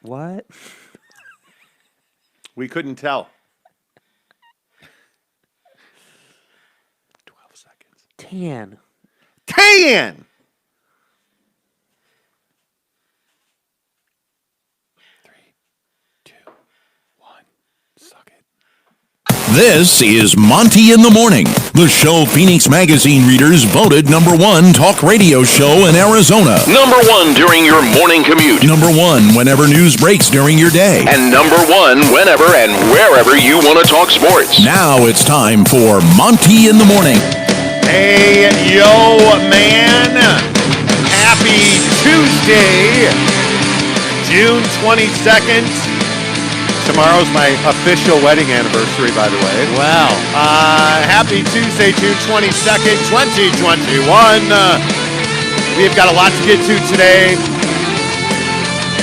What? We couldn't tell. 12 seconds. Tan. Tan! 3, 2, 1. Suck it. This is Monty in the Morning, the show Phoenix Magazine readers voted #1 talk radio show in Arizona. #1 during your morning commute. #1 whenever news breaks during your day. And #1 whenever and wherever you want to talk sports. Now it's time for Monty in the Morning. Hey, yo, man. Happy Tuesday, June 22nd. Tomorrow's my official wedding anniversary, by the way. Wow. Happy Tuesday, June 22nd, 2021. We've got a lot to get to today.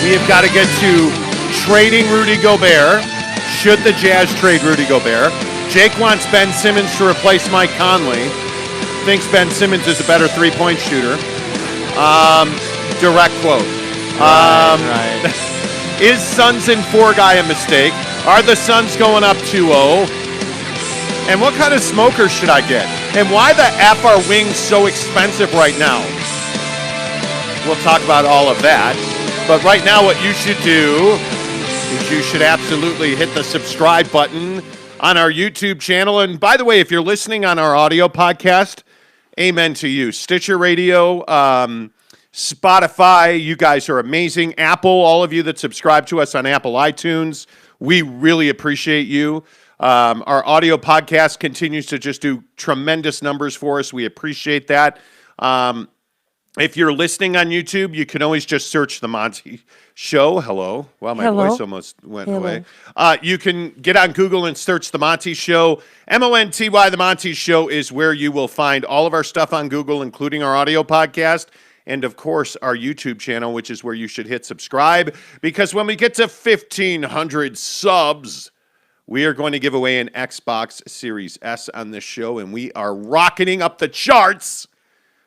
We have got to get to trading Rudy Gobert. Should the Jazz trade Rudy Gobert? Jake wants Ben Simmons to replace Mike Conley. Thinks Ben Simmons is a better three-point shooter. Direct quote. Right. Is Suns in 4 guy a mistake? Are the Suns going up 2-0? And what kind of smokers should I get? And why the F are wings so expensive right now? We'll talk about all of that. But right now what you should do is you should absolutely hit the subscribe button on our YouTube channel. And by the way, if you're listening on our audio podcast, amen to you. Stitcher Radio, Spotify, you guys are amazing. Apple, all of you that subscribe to us on Apple iTunes, we really appreciate you. Our audio podcast continues to just do tremendous numbers for us. We appreciate that. If you're listening on YouTube, you can always just search The Monty Show. Hello. Wow, my voice almost went away. You can get on Google and search The Monty Show. MONTY, The Monty Show is where you will find all of our stuff on Google, including our audio podcast. And, of course, our YouTube channel, which is where you should hit subscribe. Because when we get to 1,500 subs, we are going to give away an Xbox Series S on this show. And we are rocketing up the charts.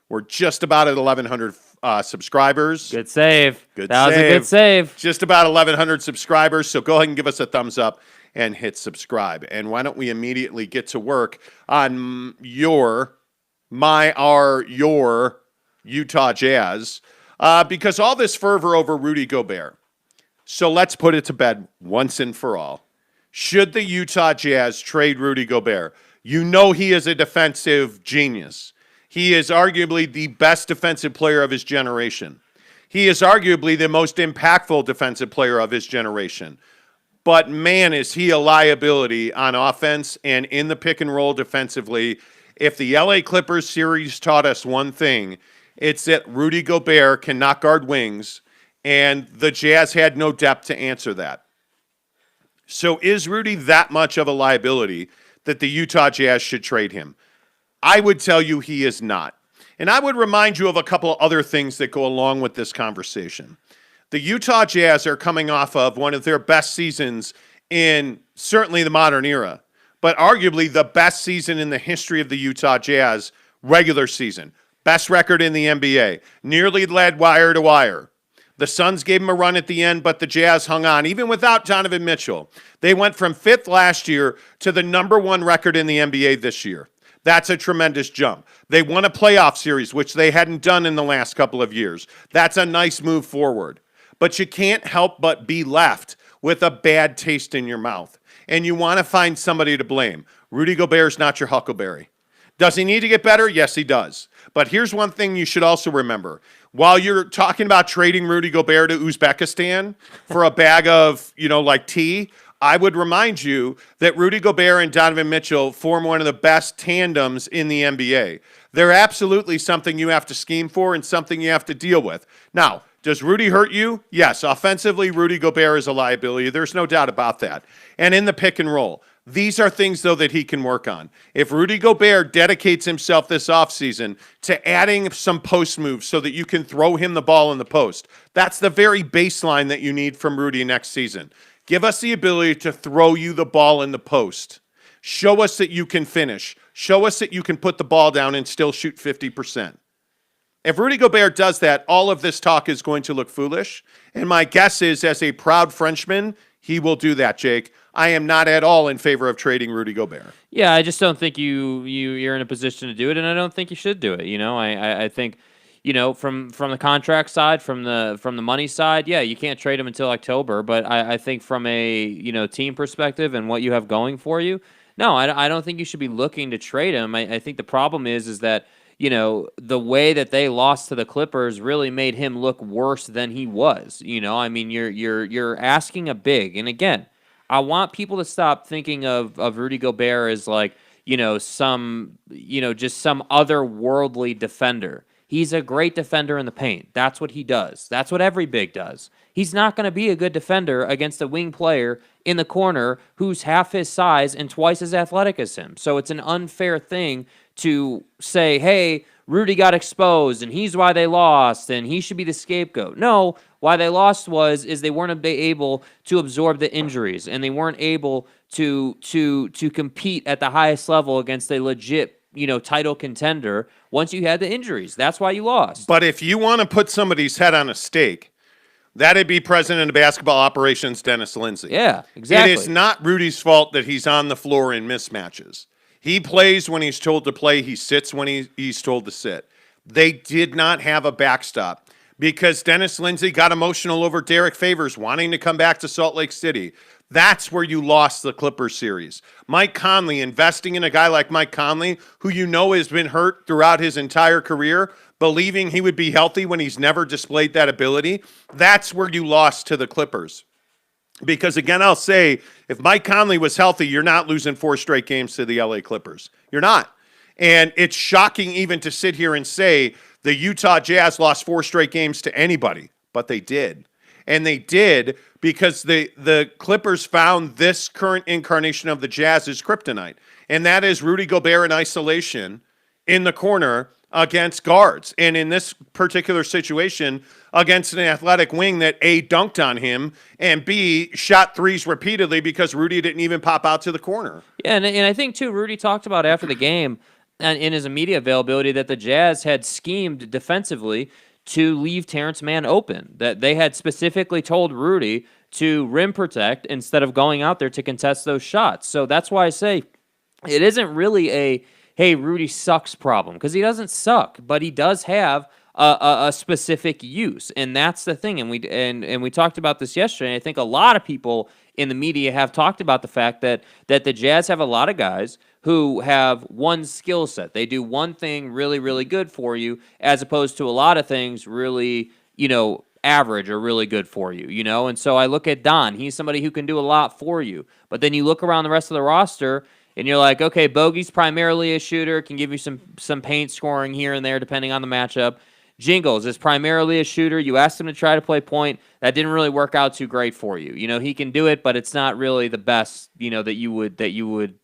We're just about at 1,100 subscribers. Good save. Good that save. was a good save. Just about 1,100 subscribers. So go ahead and give us a thumbs up and hit subscribe. And why don't we immediately get to work on your Utah Jazz, because all this fervor over Rudy Gobert. So let's put it to bed once and for all. Should the Utah Jazz trade Rudy Gobert? You know he is a defensive genius. He is arguably the best defensive player of his generation. He is arguably the most impactful defensive player of his generation. But man, is he a liability on offense and in the pick and roll defensively. If the LA Clippers series taught us one thing, it's that Rudy Gobert cannot guard wings, and the Jazz had no depth to answer that. So is Rudy that much of a liability that the Utah Jazz should trade him? I would tell you he is not. And I would remind you of a couple of other things that go along with this conversation. The Utah Jazz are coming off of one of their best seasons in certainly the modern era, but arguably the best season in the history of the Utah Jazz regular season. Best record in the NBA. Nearly led wire to wire. The Suns gave him a run at the end, but the Jazz hung on, even without Donovan Mitchell. They went from 5th last year to the #1 record in the NBA this year. That's a tremendous jump. They won a playoff series, which they hadn't done in the last couple of years. That's a nice move forward. But you can't help but be left with a bad taste in your mouth. And you want to find somebody to blame. Rudy Gobert's not your Huckleberry. Does he need to get better? Yes, he does. But here's one thing you should also remember. While you're talking about trading Rudy Gobert to Uzbekistan for a bag of, like tea, I would remind you that Rudy Gobert and Donovan Mitchell form one of the best tandems in the NBA. They're absolutely something you have to scheme for and something you have to deal with. Now, does Rudy hurt you? Yes. Offensively, Rudy Gobert is a liability. There's no doubt about that. And in the pick and roll. These are things, though, that he can work on. If Rudy Gobert dedicates himself this offseason to adding some post moves so that you can throw him the ball in the post, that's the very baseline that you need from Rudy next season. Give us the ability to throw you the ball in the post. Show us that you can finish. Show us that you can put the ball down and still shoot 50%. If Rudy Gobert does that, all of this talk is going to look foolish. And my guess is, as a proud Frenchman, he will do that, Jake. I am not at all in favor of trading Rudy Gobert. Yeah, I just don't think you're in a position to do it, and I don't think you should do it. I think, from the contract side, from the money side, yeah, you can't trade him until October. But I think from a team perspective and what you have going for you, no, I don't think you should be looking to trade him. I think the problem is that the way that they lost to the Clippers really made him look worse than he was. I mean, you're asking a big, and again, I want people to stop thinking of Rudy Gobert as like, just some otherworldly defender. He's a great defender in the paint. That's what he does. That's what every big does. He's not going to be a good defender against a wing player in the corner who's half his size and twice as athletic as him. So it's an unfair thing to say, hey, Rudy got exposed and he's why they lost and he should be the scapegoat. No, why they lost is they weren't able to absorb the injuries and they weren't able to compete at the highest level against a legit title contender once you had the injuries. That's why you lost. But if you want to put somebody's head on a stake, that'd be president of basketball operations Dennis Lindsay. Yeah, exactly. It is not Rudy's fault that he's on the floor in mismatches. He plays when he's told to play. He sits when he's told to sit. They did not have a backstop because Dennis Lindsay got emotional over Derek Favors wanting to come back to Salt Lake City. That's where you lost the Clippers series. Mike Conley, investing in a guy like Mike Conley, who has been hurt throughout his entire career, believing he would be healthy when he's never displayed that ability, that's where you lost to the Clippers. Because, again, I'll say, if Mike Conley was healthy, you're not losing 4 straight games to the LA Clippers. You're not. And it's shocking even to sit here and say the Utah Jazz lost 4 straight games to anybody, but they did. And they did because the Clippers found this current incarnation of the Jazz is kryptonite. And that is Rudy Gobert in isolation in the corner against guards. And in this particular situation, against an athletic wing that A, dunked on him, and B, shot threes repeatedly because Rudy didn't even pop out to the corner. Yeah, and I think, too, Rudy talked about after the game and in his immediate availability that the Jazz had schemed defensively to leave Terrence Mann open, that they had specifically told Rudy to rim protect instead of going out there to contest those shots. So that's why I say it isn't really a, hey, Rudy sucks problem, because he doesn't suck, but he does have a specific use, and that's the thing. And we talked about this yesterday. And I think a lot of people in the media have talked about the fact that the Jazz have a lot of guys who have one skill set. They do one thing really, really good for you, as opposed to a lot of things really, average or really good for you, And so I look at Don. He's somebody who can do a lot for you. But then you look around the rest of the roster, and you're like, okay, Bogey's primarily a shooter, can give you some paint scoring here and there depending on the matchup. Jingles is primarily a shooter. You asked him to try to play point. That didn't really work out too great for you. He can do it, but it's not really the best, the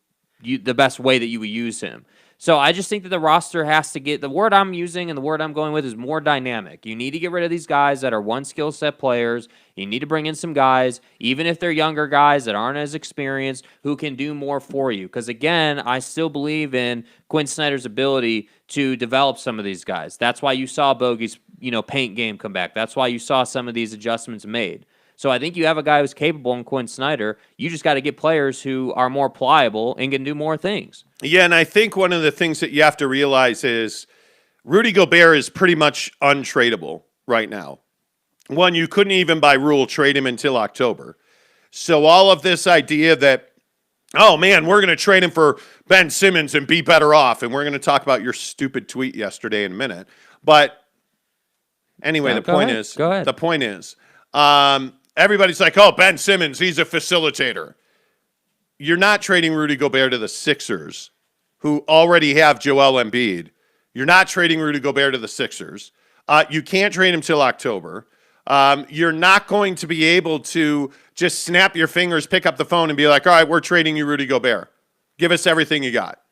best way that you would use him. So I just think that the roster has to get, the word I'm using and the word I'm going with is more dynamic. You need to get rid of these guys that are one skill set players. You need to bring in some guys, even if they're younger guys that aren't as experienced, who can do more for you. Because again, I still believe in Quinn Snyder's ability to develop some of these guys. That's why you saw Bogey's, paint game come back. That's why you saw some of these adjustments made. So I think you have a guy who's capable in Quinn Snyder. You just got to get players who are more pliable and can do more things. Yeah, and I think one of the things that you have to realize is Rudy Gobert is pretty much untradeable right now. One, you couldn't even by rule trade him until October. So all of this idea that, oh man, we're going to trade him for Ben Simmons and be better off, and we're going to talk about your stupid tweet yesterday in a minute. But anyway, Yeah, the point is, everybody's like, oh, Ben Simmons, he's a facilitator. You're not trading Rudy Gobert to the Sixers, who already have Joel Embiid. You're not trading Rudy Gobert to the Sixers. You can't trade him till October. You're not going to be able to just snap your fingers, pick up the phone, and be like, all right, we're trading you Rudy Gobert. Give us everything you got.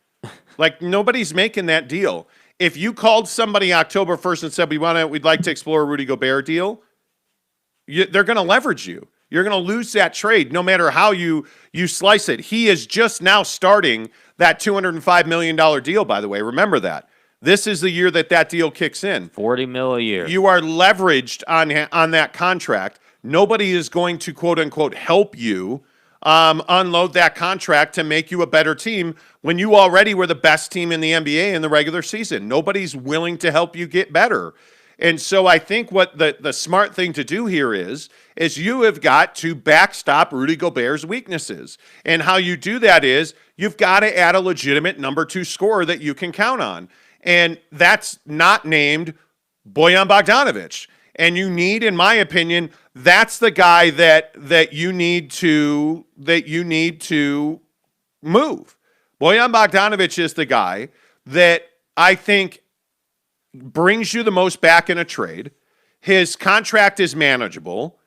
Like, nobody's making that deal. If you called somebody October 1st and said, we'd like to explore a Rudy Gobert deal, they're going to leverage you. You're going to lose that trade no matter how you slice it. He is just now starting that $205 million deal, by the way. Remember that. This is the year that deal kicks in. 40 mil a year. You are leveraged on that contract. Nobody is going to, quote unquote, help you unload that contract to make you a better team when you already were the best team in the NBA in the regular season. Nobody's willing to help you get better. And so I think what the smart thing to do here is you have got to backstop Rudy Gobert's weaknesses. And how you do that is you've got to add a legitimate number 2 scorer that you can count on. And that's not named Bojan Bogdanović. And you need, in my opinion, that's the guy that you need to move. Bojan Bogdanović is the guy that I think brings you the most back in a trade. His contract is manageable,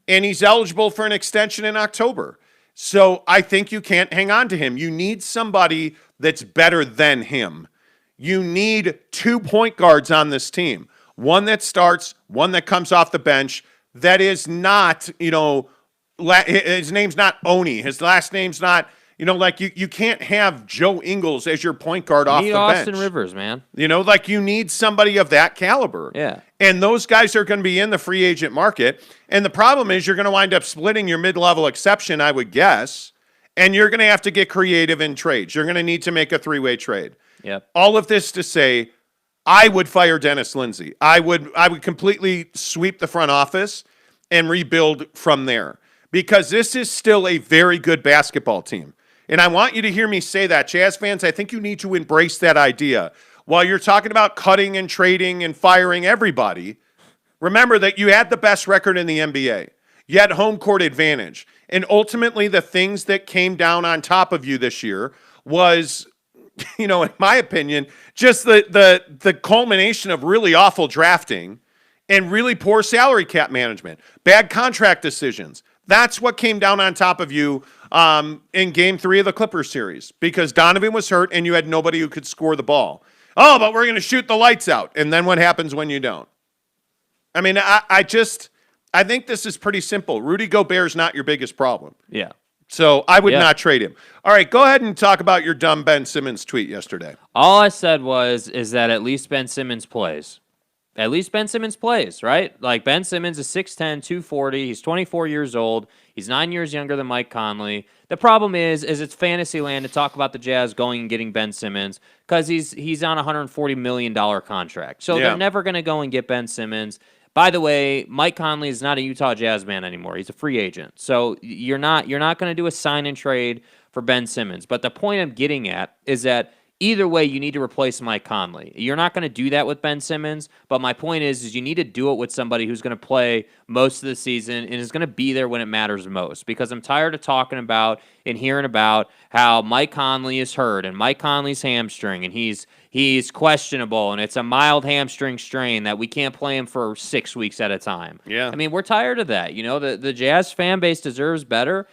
and he's eligible for an extension in October. So I think you can't hang on to him. You need somebody that's better than him. You need 2 point guards on this team. One that starts, one that comes off the bench, that is not, his name's not Oni. His last name's not, you can't have Joe Ingles as your point guard off the bench. Austin Rivers, man. You need somebody of that caliber. Yeah. And those guys are going to be in the free agent market. And the problem is you're going to wind up splitting your mid-level exception, I would guess, and you're going to have to get creative in trades. You're going to need to make a 3-way trade. Yep. All of this to say, I would fire Dennis Lindsey. I would completely sweep the front office and rebuild from there, because this is still a very good basketball team. And I want you to hear me say that. Jazz fans, I think you need to embrace that idea. While you're talking about cutting and trading and firing everybody, remember that you had the best record in the NBA. You had home court advantage. And ultimately, the things that came down on top of you this year was, in my opinion, just the culmination of really awful drafting and really poor salary cap management, bad contract decisions. That's what came down on top of you in Game 3 of the Clippers series, because Donovan was hurt and you had nobody who could score the ball. Oh, but we're going to shoot the lights out. And then what happens when you don't? I mean, I think this is pretty simple. Rudy Gobert is not your biggest problem. Yeah. So I would not trade him. All right, go ahead and talk about your dumb Ben Simmons tweet yesterday. All I said is that at least Ben Simmons plays. At least Ben Simmons plays, right? Like, Ben Simmons is 6'10", 240. He's 24 years old. He's 9 years younger than Mike Conley. The problem is it's fantasy land to talk about the Jazz going and getting Ben Simmons, because he's on a $140 million contract. So they're never going to go and get Ben Simmons. By the way, Mike Conley is not a Utah Jazz man anymore. He's a free agent. So you're not going to do a sign and trade for Ben Simmons. But the point I'm getting at is that either way, you need to replace Mike Conley. You're not going to do that with Ben Simmons, but my point is you need to do it with somebody who's going to play most of the season and is going to be there when it matters most, because I'm tired of talking about and hearing about how Mike Conley is hurt and Mike Conley's hamstring and he's questionable and it's a mild hamstring strain that we can't play him for 6 weeks at a time. Yeah. I mean, we're tired of that. The Jazz fan base deserves better.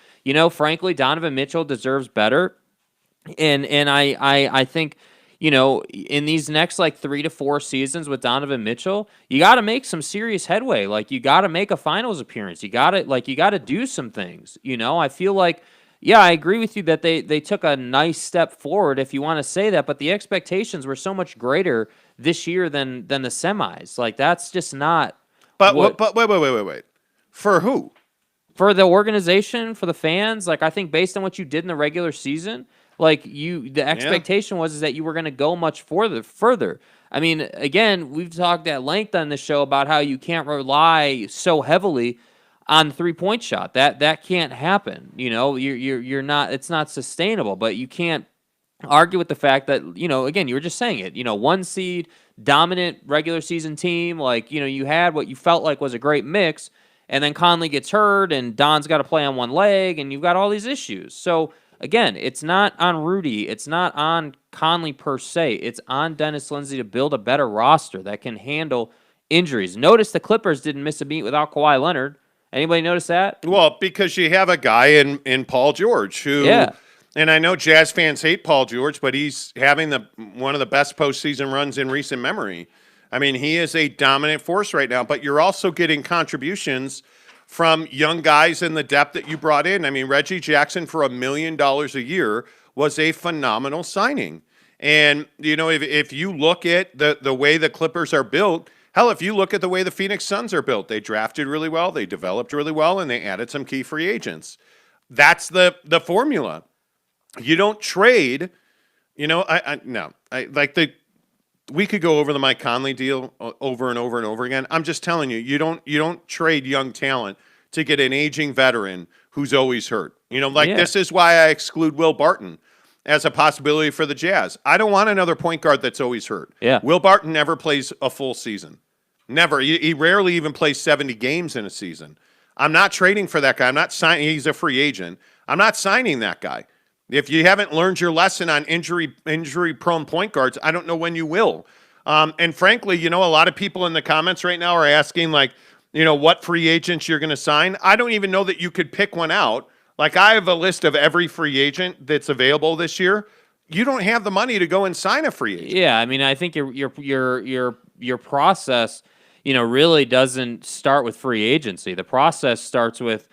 Frankly, Donovan Mitchell deserves better. And I think, in these next 3 to 4 seasons with Donovan Mitchell, you got to make some serious headway. Like, you got to make a finals appearance. You got to do some things. I feel like, I agree with you that they took a nice step forward, if you want to say that, but the expectations were so much greater this year than the semis. Like, that's just not. But wait. For who? For the organization, for the fans. Like, I think based on what you did in the regular season, the expectation was that you were going to go much further. I mean, again, we've talked at length on this show about how you can't rely so heavily on the 3-point shot. That can't happen. You're not. It's not sustainable. But you can't argue with the fact that again, you were just saying it. 1 seed, dominant regular season team. You had what you felt like was a great mix, and then Conley gets hurt, and Don's got to play on one leg, and you've got all these issues. So. Again, it's not on Rudy. It's not on Conley per se. It's on Dennis Lindsey to build a better roster that can handle injuries. Notice the Clippers didn't miss a beat without Kawhi Leonard. Anybody notice that? Well, because you have a guy in Paul George who, and I know Jazz fans hate Paul George, but he's having one of the best postseason runs in recent memory. I mean, he is a dominant force right now, but you're also getting contributions from young guys in the depth that you brought in. I mean, Reggie Jackson for $1 million a year was a phenomenal signing. And, if you look at the way the Clippers are built, hell, if you look at the way the Phoenix Suns are built, they drafted really well, they developed really well, and they added some key free agents. That's the formula. You don't trade, no. We could go over the Mike Conley deal over and over and over again. I'm just telling you, you don't trade young talent to get an aging veteran who's always hurt. This is why I exclude Will Barton as a possibility for the Jazz. I don't want another point guard that's always hurt. Yeah. Will Barton never plays a full season. Never. He rarely even plays 70 games in a season. I'm not trading for that guy. I'm not signing. He's a free agent. I'm not signing that guy. If you haven't learned your lesson on injury-prone point guards, I don't know when you will. And frankly, a lot of people in the comments right now are asking, what free agents you're going to sign. I don't even know that you could pick one out. I have a list of every free agent that's available this year. You don't have the money to go and sign a free agent. Yeah, I mean, I think your process, really doesn't start with free agency. The process starts with,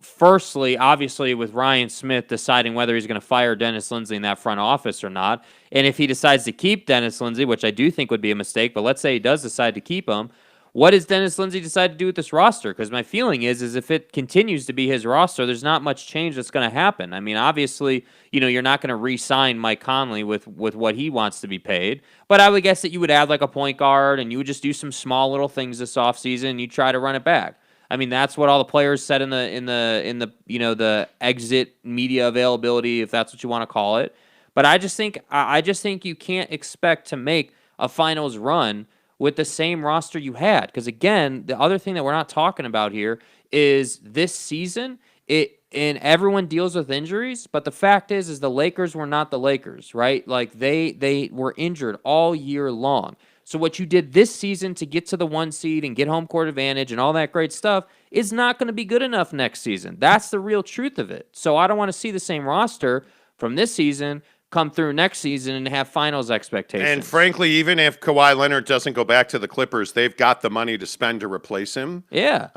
firstly, obviously, with Ryan Smith deciding whether he's going to fire Dennis Lindsey in that front office or not. And if he decides to keep Dennis Lindsey, which I do think would be a mistake, but let's say he does decide to keep him, what does Dennis Lindsey decide to do with this roster? Because my feeling is if it continues to be his roster, there's not much change that's going to happen. I mean, obviously, you're not going to re-sign Mike Conley with what he wants to be paid. But I would guess that you would add a point guard, and you would just do some small little things this offseason, and you try to run it back. I mean, that's what all the players said in the exit media availability, if that's what you want to call it. But I just think you can't expect to make a finals run with the same roster you had. Because again, the other thing that we're not talking about here is this season, and everyone deals with injuries, but the fact is the Lakers were not the Lakers, right? They were injured all year long. So what you did this season to get to the 1 seed and get home court advantage and all that great stuff is not going to be good enough next season. That's the real truth of it. So I don't want to see the same roster from this season come through next season and have finals expectations. And frankly, even if Kawhi Leonard doesn't go back to the Clippers, they've got the money to spend to replace him. Yeah.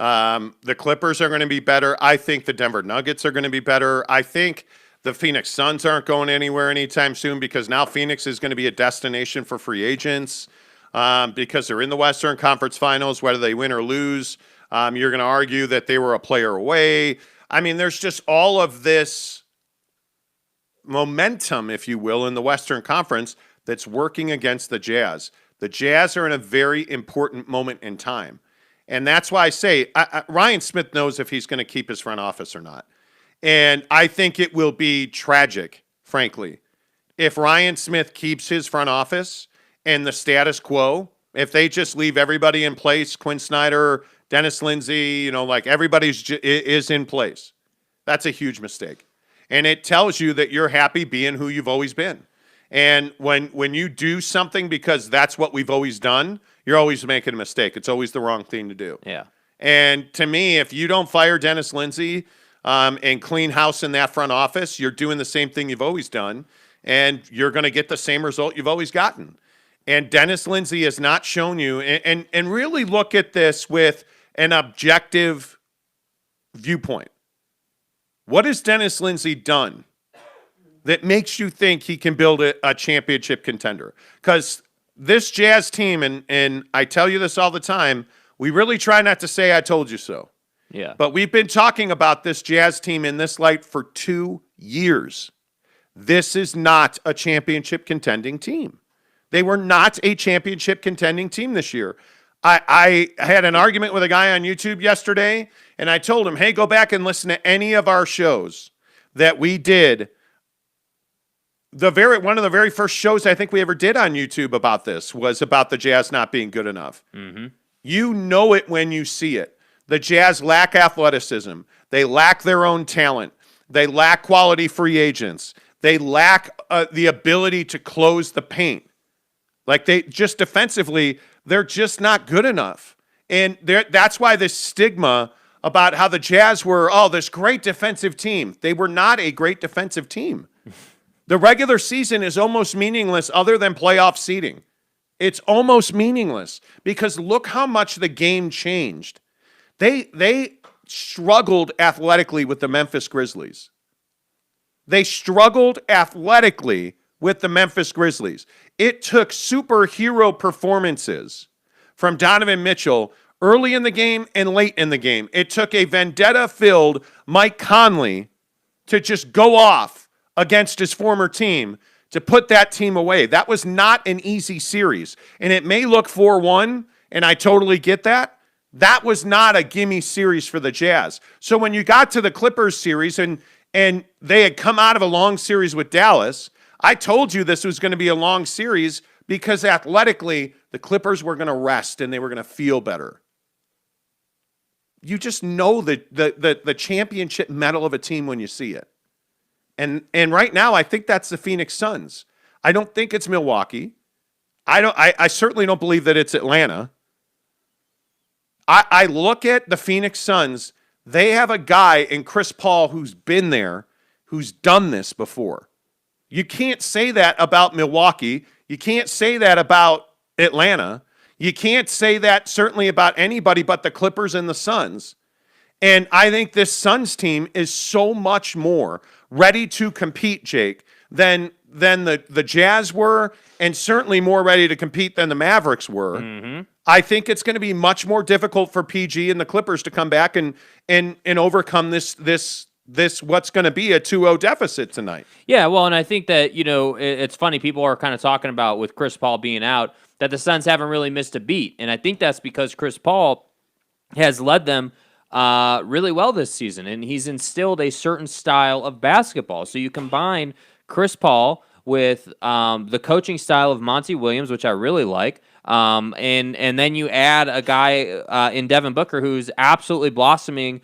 The Clippers are going to be better. I think the Denver Nuggets are going to be better. I think the Phoenix Suns aren't going anywhere anytime soon because now Phoenix is going to be a destination for free agents because they're in the Western Conference Finals, whether they win or lose. You're going to argue that they were a player away. I mean, there's just all of this momentum, if you will, in the Western Conference that's working against the Jazz. The Jazz are in a very important moment in time. And that's why I say Ryan Smith knows if he's going to keep his front office or not. And I think it will be tragic, frankly, if Ryan Smith keeps his front office and the status quo, if they just leave everybody in place, Quinn Snyder, Dennis Lindsey, everybody's is in place. That's a huge mistake. And it tells you that you're happy being who you've always been. And when you do something because that's what we've always done, you're always making a mistake. It's always the wrong thing to do. Yeah. And to me, if you don't fire Dennis Lindsey and clean house in that front office, you're doing the same thing you've always done, and you're going to get the same result you've always gotten. And Dennis Lindsey has not shown you, and really look at this with an objective viewpoint. What has Dennis Lindsey done that makes you think he can build a championship contender? Because this Jazz team, and I tell you this all the time, we really try not to say I told you so. Yeah. But we've been talking about this Jazz team in this light for 2 years. This is not a championship contending team. They were not a championship contending team this year. I had an argument with a guy on YouTube yesterday, and I told him, hey, go back and listen to any of our shows that we did. One of the very first shows I think we ever did on YouTube about this was about the Jazz not being good enough. Mm-hmm. You know it when you see it. The Jazz lack athleticism. They lack their own talent. They lack quality free agents. They lack the ability to close the paint. They just defensively, they're just not good enough. And that's why this stigma about how the Jazz were, this great defensive team. They were not a great defensive team. The regular season is almost meaningless other than playoff seeding. It's almost meaningless because look how much the game changed. They struggled athletically with the Memphis Grizzlies. They struggled athletically with the Memphis Grizzlies. It took superhero performances from Donovan Mitchell early in the game and late in the game. It took a vendetta-filled Mike Conley to just go off against his former team to put that team away. That was not an easy series. And it may look 4-1, and I totally get that. That was not a gimme series for the Jazz. So when you got to the Clippers series and they had come out of a long series with Dallas, I told you this was going to be a long series because athletically, the Clippers were going to rest and they were going to feel better. You just know the championship medal of a team when you see it. And right now, I think that's the Phoenix Suns. I don't think it's Milwaukee. I certainly don't believe that it's Atlanta. I look at the Phoenix Suns. They have a guy in Chris Paul who's been there, who's done this before. You can't say that about Milwaukee. You can't say that about Atlanta. You can't say that certainly about anybody but the Clippers and the Suns. And I think this Suns team is so much more ready to compete, Jake, than the Jazz were, and certainly more ready to compete than the Mavericks were. Mm-hmm. I think it's going to be much more difficult for PG and the Clippers to come back and overcome this what's going to be a 2-0 deficit tonight. Yeah, well, and I think that, it's funny, people are kind of talking about with Chris Paul being out that the Suns haven't really missed a beat, and I think that's because Chris Paul has led them really well this season, and he's instilled a certain style of basketball. So you combine Chris Paul with the coaching style of Monty Williams, which I really like, and then you add a guy in Devin Booker who's absolutely blossoming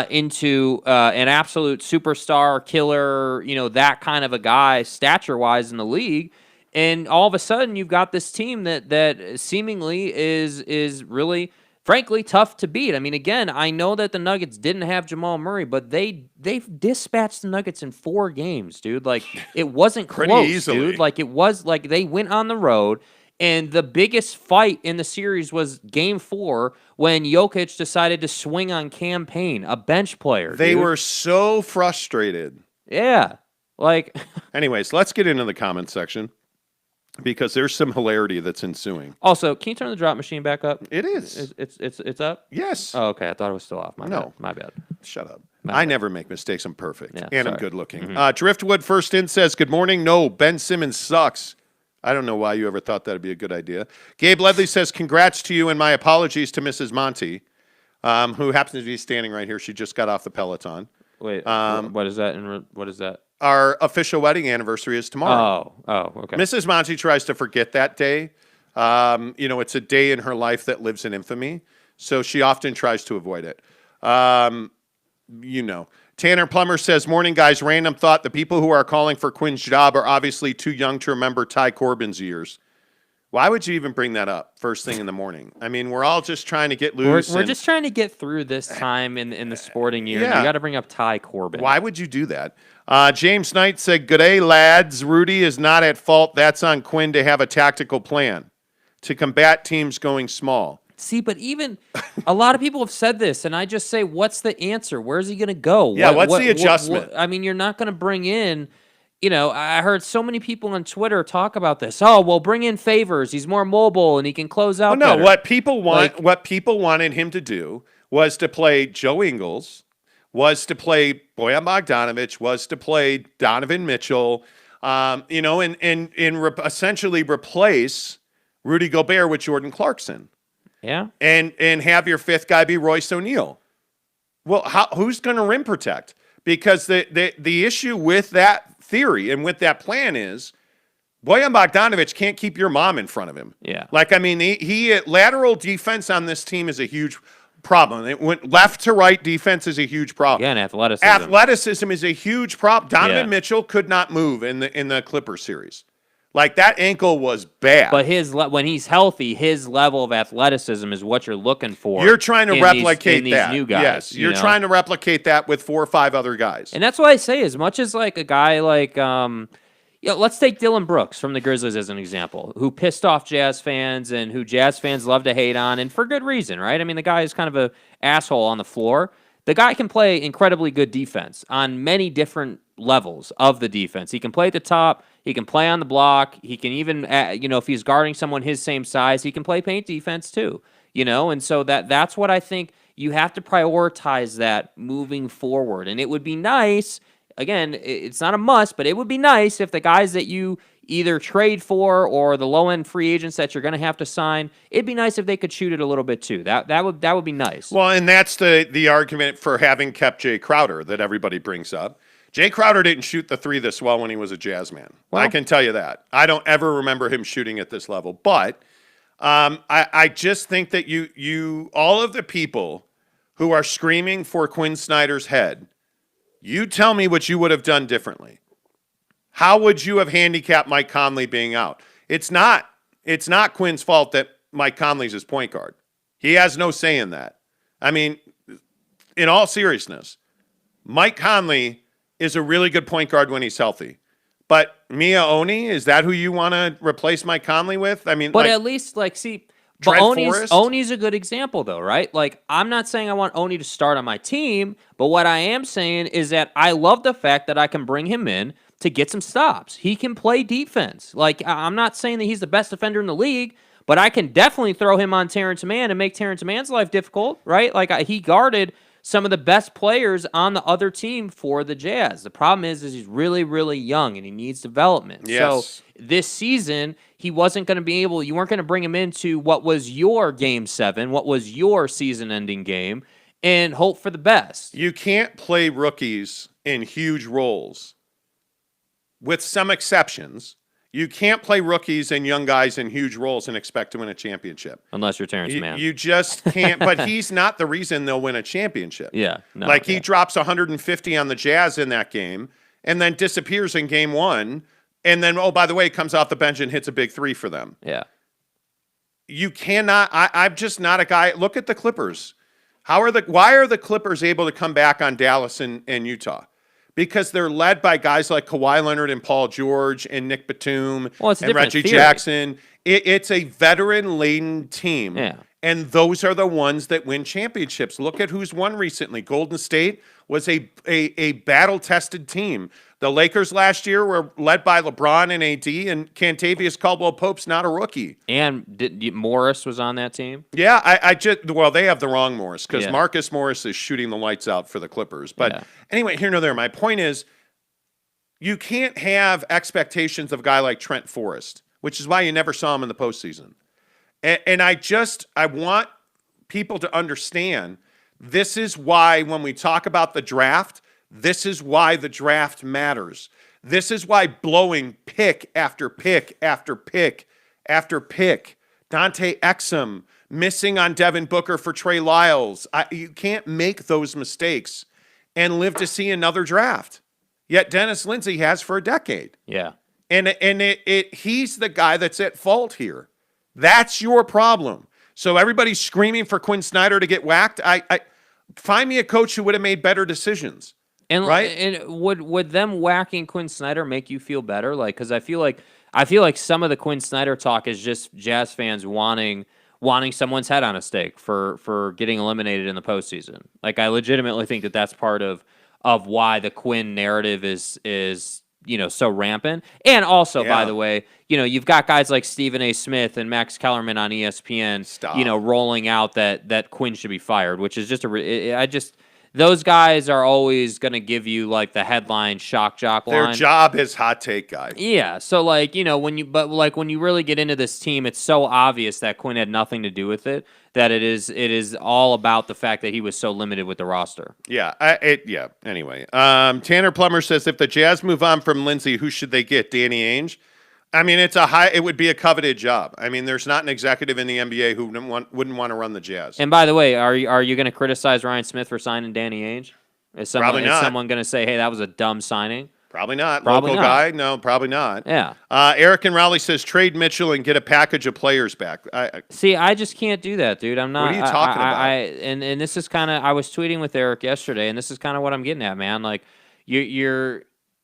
into an absolute superstar, killer, that kind of a guy stature-wise in the league. And all of a sudden, you've got this team that seemingly is really, frankly, tough to beat. I mean, again, I know that the Nuggets didn't have Jamal Murray, but they've dispatched the Nuggets in 4 games, dude. Like, it wasn't close, easily. dude. Like, it was like they went on the road. And the biggest fight in the series was Game 4 when Jokic decided to swing on Cam Payne, a bench player. They were so frustrated. Yeah. Like. Anyways, let's get into the comment section because there's some hilarity that's ensuing. Also, can you turn the drop machine back up? It is. It's up? Yes. Oh, okay. I thought it was still off. My bad. Shut up. My I bad. never make mistakes. I'm perfect. Yeah, and sorry. I'm good looking. Mm-hmm. Driftwood first in says, good morning. No, Ben Simmons sucks. I don't know why you ever thought that would be a good idea. Gabe Ledley says, congrats to you and my apologies to Mrs. Monty, who happens to be standing right here. She just got off the Peloton. Wait, what is that? What is that? Our official wedding anniversary is tomorrow. Oh, okay. Mrs. Monty tries to forget that day. It's a day in her life that lives in infamy, so she often tries to avoid it. Tanner Plummer says, morning, guys. Random thought. The people who are calling for Quinn's job are obviously too young to remember Ty Corbin's years. Why would you even bring that up first thing in the morning? I mean, we're all just trying to get loose. We're just trying to get through this time in the sporting year. Yeah. You got to bring up Ty Corbin. Why would you do that? James Knight said, good day, lads. Rudy is not at fault. That's on Quinn to have a tactical plan to combat teams going small. See, but even a lot of people have said this, and I just say, what's the answer? Where's he going to go? Yeah, what's the adjustment? I mean, you're not going to bring in, I heard so many people on Twitter talk about this. Oh, well, bring in Favors. He's more mobile, and he can close out better. What people wanted him to do was to play Joe Ingles, was to play Bojan Bogdanovic, was to play Donovan Mitchell, essentially replace Rudy Gobert with Jordan Clarkson. Yeah. And have your fifth guy be Royce O'Neal. Well, who's going to rim protect? Because the issue with that theory and with that plan is Bojan Bogdanovic can't keep your mom in front of him. Yeah. He lateral defense on this team is a huge problem. It went left to right defense is a huge problem. Yeah, and athleticism. Athleticism is a huge problem. Donovan Mitchell could not move in the Clippers series. Like, that ankle was bad. But when he's healthy, his level of athleticism is what you're looking for. You're trying to replicate these that. New guys, yes, you're trying to replicate that with 4 or 5 other guys. And that's why I say, as much as like a guy like, let's take Dylan Brooks from the Grizzlies as an example, who pissed off Jazz fans and who Jazz fans love to hate on, and for good reason, right? I mean, the guy is kind of an asshole on the floor. The guy can play incredibly good defense on many different levels of the defense. He can play at the top. He can play on the block. He can even, if he's guarding someone his same size, he can play paint defense too. And so that's what I think you have to prioritize that moving forward. And it would be nice, again, it's not a must, but it would be nice if the guys that you either trade for or the low-end free agents that you're going to have to sign, it'd be nice if they could shoot it a little bit too. That would be nice. Well, and that's the argument for having kept Jay Crowder that everybody brings up. Jay Crowder didn't shoot the three this well when he was a Jazz man. Well, I can tell you that. I don't ever remember him shooting at this level. But I just think that you all of the people who are screaming for Quinn Snyder's head, you tell me what you would have done differently. How would you have handicapped Mike Conley being out? It's not Quinn's fault that Mike Conley's his point guard. He has no say in that. I mean, in all seriousness, Mike Conley is a really good point guard when he's healthy. But Mia Oni, is that who you want to replace Mike Conley with? I mean, but at least but Oni's a good example though, right? Like, I'm not saying I want Oni to start on my team, but what I am saying is that I love the fact that I can bring him in to get some stops. He can play defense. Like, I'm not saying that he's the best defender in the league, but I can definitely throw him on Terrence Mann and make Terrence Mann's life difficult, right? Like, he guarded some of the best players on the other team for the Jazz. The problem is he's really, really young and he needs development. Yes. So this season, he wasn't going to be able, you weren't going to bring him into what was your Game 7, what was your season-ending game, and hope for the best. You can't play rookies in huge roles. With some exceptions, you can't play rookies and young guys in huge roles and expect to win a championship. Unless you're Terrence Mann. You just can't. But he's not the reason they'll win a championship. Yeah. No, he drops 150 on the Jazz in that game and then disappears in game 1. And then, oh, by the way, comes off the bench and hits a big three for them. Yeah. You cannot. I'm just not a guy. Look at the Clippers. Why are the Clippers able to come back on Dallas and Utah? Because they're led by guys like Kawhi Leonard and Paul George and Nick Batum and Reggie Jackson. It's a veteran-laden team. Yeah. And those are the ones that win championships. Look at who's won recently. Golden State was a battle-tested team. The Lakers last year were led by LeBron and AD, and Kentavious Caldwell-Pope's not a rookie. And Morris was on that team? Yeah, they have the wrong Morris because Marcus Morris is shooting the lights out for the Clippers. But anyway, here nor there. My point is, you can't have expectations of a guy like Trent Forrest, which is why you never saw him in the postseason. And I want people to understand this is why when we talk about the draft, this is why the draft matters. This is why blowing pick after pick after pick after pick, Dante Exum missing on Devin Booker for Trey Lyles. You can't make those mistakes and live to see another draft. Yet Dennis Lindsey has for a decade. Yeah. And he's the guy that's at fault here. That's your problem. So everybody's screaming for Quinn Snyder to get whacked. I find me a coach who would have made better decisions. And right? And would them whacking Quinn Snyder make you feel better? Like, because I feel like some of the Quinn Snyder talk is just Jazz fans wanting someone's head on a stake for getting eliminated in the postseason. Like, I legitimately think that that's part of why the Quinn narrative is so rampant. And also, by the way, you've got guys like Stephen A. Smith and Max Kellerman on ESPN, rolling out that Quinn should be fired, which is just those guys are always going to give you like the headline shock jock line. Their job is hot take guy. Yeah. So when you really get into this team, it's so obvious that Quinn had nothing to do with it, that it is all about the fact that he was so limited with the roster. Yeah. Anyway, Tanner Plummer says if the Jazz move on from Lindsey, who should they get? Danny Ainge? I mean, it would be a coveted job. I mean, there's not an executive in the NBA who wouldn't want to run the Jazz. And by the way, are you going to criticize Ryan Smith for signing Danny Ainge? Probably not. Is someone going to say, hey, that was a dumb signing? Probably not. Local guy? No, probably not. Yeah. Eric and Raleigh says trade Mitchell and get a package of players back. I just can't do that, dude. I'm not. What are you talking about? And this is kind of, I was tweeting with Eric yesterday, and this is kind of what I'm getting at, man. Like,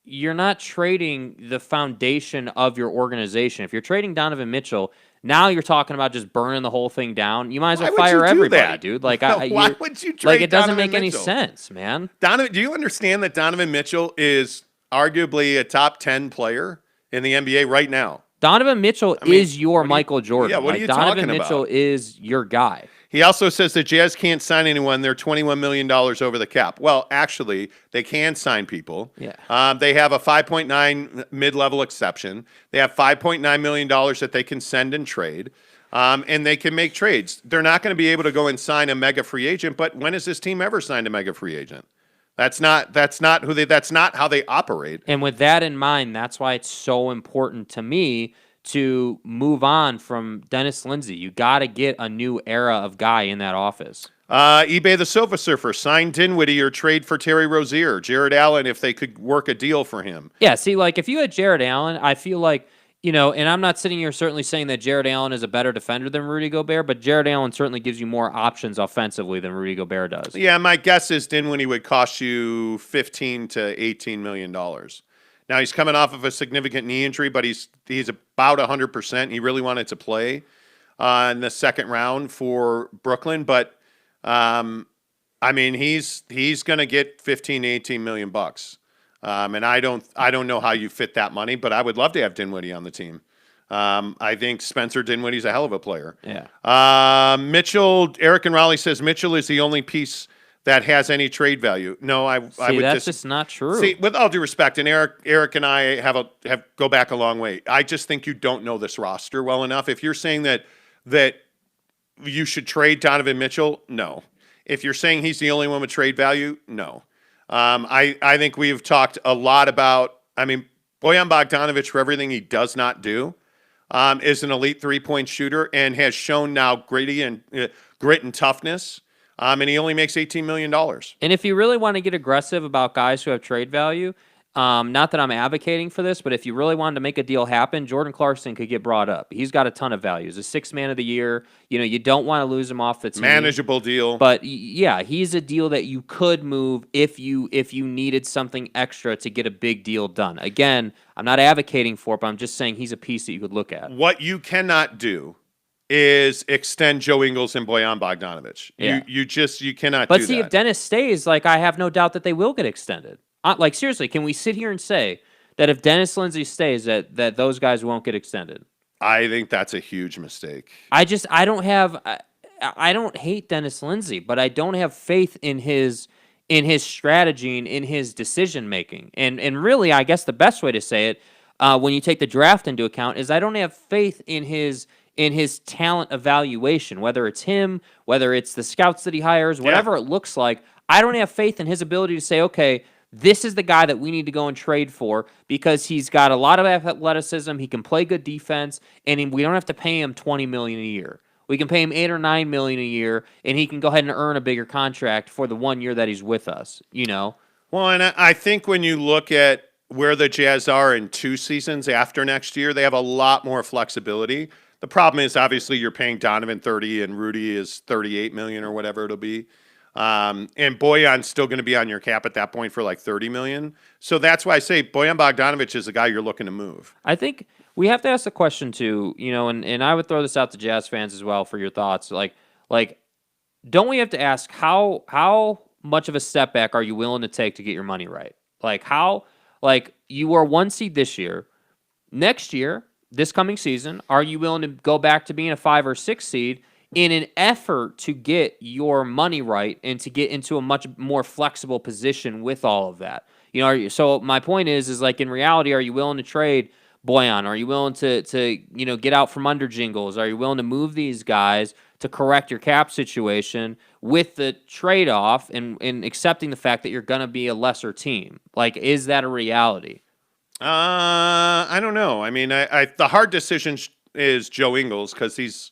you're not trading the foundation of your organization. If you're trading Donovan Mitchell, Now you're talking about just burning the whole thing down. You might as well Why would fire you do everybody, that? dude. Like, Why would you trade like it doesn't Donovan make any Mitchell? sense, man. Do you understand that Donovan Mitchell is arguably a top 10 player in the NBA right now? Donovan Mitchell is your Michael Jordan. Yeah, what are like, you Donovan talking Mitchell about? is your guy. He also says the Jazz can't sign anyone. They're $21 million over the cap. Well, actually, they can sign people. Yeah. They have a 5.9 mid-level exception. They have $5.9 million that they can send and trade. And they can make trades. They're not going to be able to go and sign a mega free agent, but when has this team ever signed a mega free agent? That's not how they operate. And with that in mind, that's why it's so important to me to move on from Dennis Lindsey. You got to get a new era of guy in that office. eBay the Sofa Surfer, sign Dinwiddie or trade for Terry Rozier. Jared Allen, if they could work a deal for him. Yeah, see, like, if you had Jared Allen, I feel like, and I'm not sitting here certainly saying that Jared Allen is a better defender than Rudy Gobert, but Jared Allen certainly gives you more options offensively than Rudy Gobert does. Yeah, my guess is Dinwiddie would cost you $15 to $18 million. Now, he's coming off of a significant knee injury, but he's about 100%. He really wanted to play in the second round for Brooklyn, but I mean, he's going to get 15 to 18 million bucks. And I don't know how you fit that money, but I would love to have Dinwiddie on the team. I think Spencer Dinwiddie's a hell of a player. Yeah. Mitchell, Eric and Raleigh says Mitchell is the only piece that has any trade value. No, I would that's just not true. See, with all due respect, and Eric and I have go back a long way. I just think you don't know this roster well enough. If you're saying that you should trade Donovan Mitchell, no. If you're saying he's the only one with trade value, no. I think we've talked a lot about, Bojan Bogdanovic, for everything he does not do, is an elite three-point shooter and has shown now grit and toughness, and he only makes $18 million. And if you really want to get aggressive about guys who have trade value, not that I'm advocating for this, but if you really wanted to make a deal happen, Jordan Clarkson could get brought up. He's got a ton of value. He's a sixth man of the year. You don't want to lose him off the team. Manageable deal. But yeah, he's a deal that you could move if you needed something extra to get a big deal done. Again, I'm not advocating for it, but I'm just saying he's a piece that you could look at. What you cannot do is extend Joe Ingles and Bojan Bogdanovic. Yeah. You cannot But do see, that. if Dennis stays, I have no doubt that they will get extended. Seriously, can we sit here and say that if Dennis Lindsey stays, that those guys won't get extended? I think that's a huge mistake. I don't hate Dennis Lindsey, but I don't have faith in his strategy and in his decision making. And really, I guess the best way to say it, when you take the draft into account, is I don't have faith in his talent evaluation, whether it's him, whether it's the scouts that he hires, whatever it looks like. I don't have faith in his ability to say, okay, this is the guy that we need to go and trade for because he's got a lot of athleticism, he can play good defense, and we don't have to pay him $20 million a year. We can pay him $8 or $9 million a year, and he can go ahead and earn a bigger contract for the 1 year that he's with us. Well, and I think when you look at where the Jazz are in 2 seasons after next year, they have a lot more flexibility. The problem is obviously you're paying Donovan 30 and Rudy is 38 million or whatever it'll be. And Bojan's still going to be on your cap at that point for like 30 million. So that's why I say Bojan Bogdanovic is the guy you're looking to move. I think we have to ask the question too, and I would throw this out to Jazz fans as well for your thoughts. Like, don't we have to ask how much of a step back are you willing to take to get your money right? You were 1 seed this year. Next year, this coming season, are you willing to go back to being a 5 or 6 seed in an effort to get your money right and to get into a much more flexible position with all of that? So my point is in reality, are you willing to trade Bojan? Are you willing to get out from under Jingles? Are you willing to move these guys to correct your cap situation with the trade-off and accepting the fact that you're going to be a lesser team? Is that a reality? I don't know. The hard decision is Joe Ingles because he's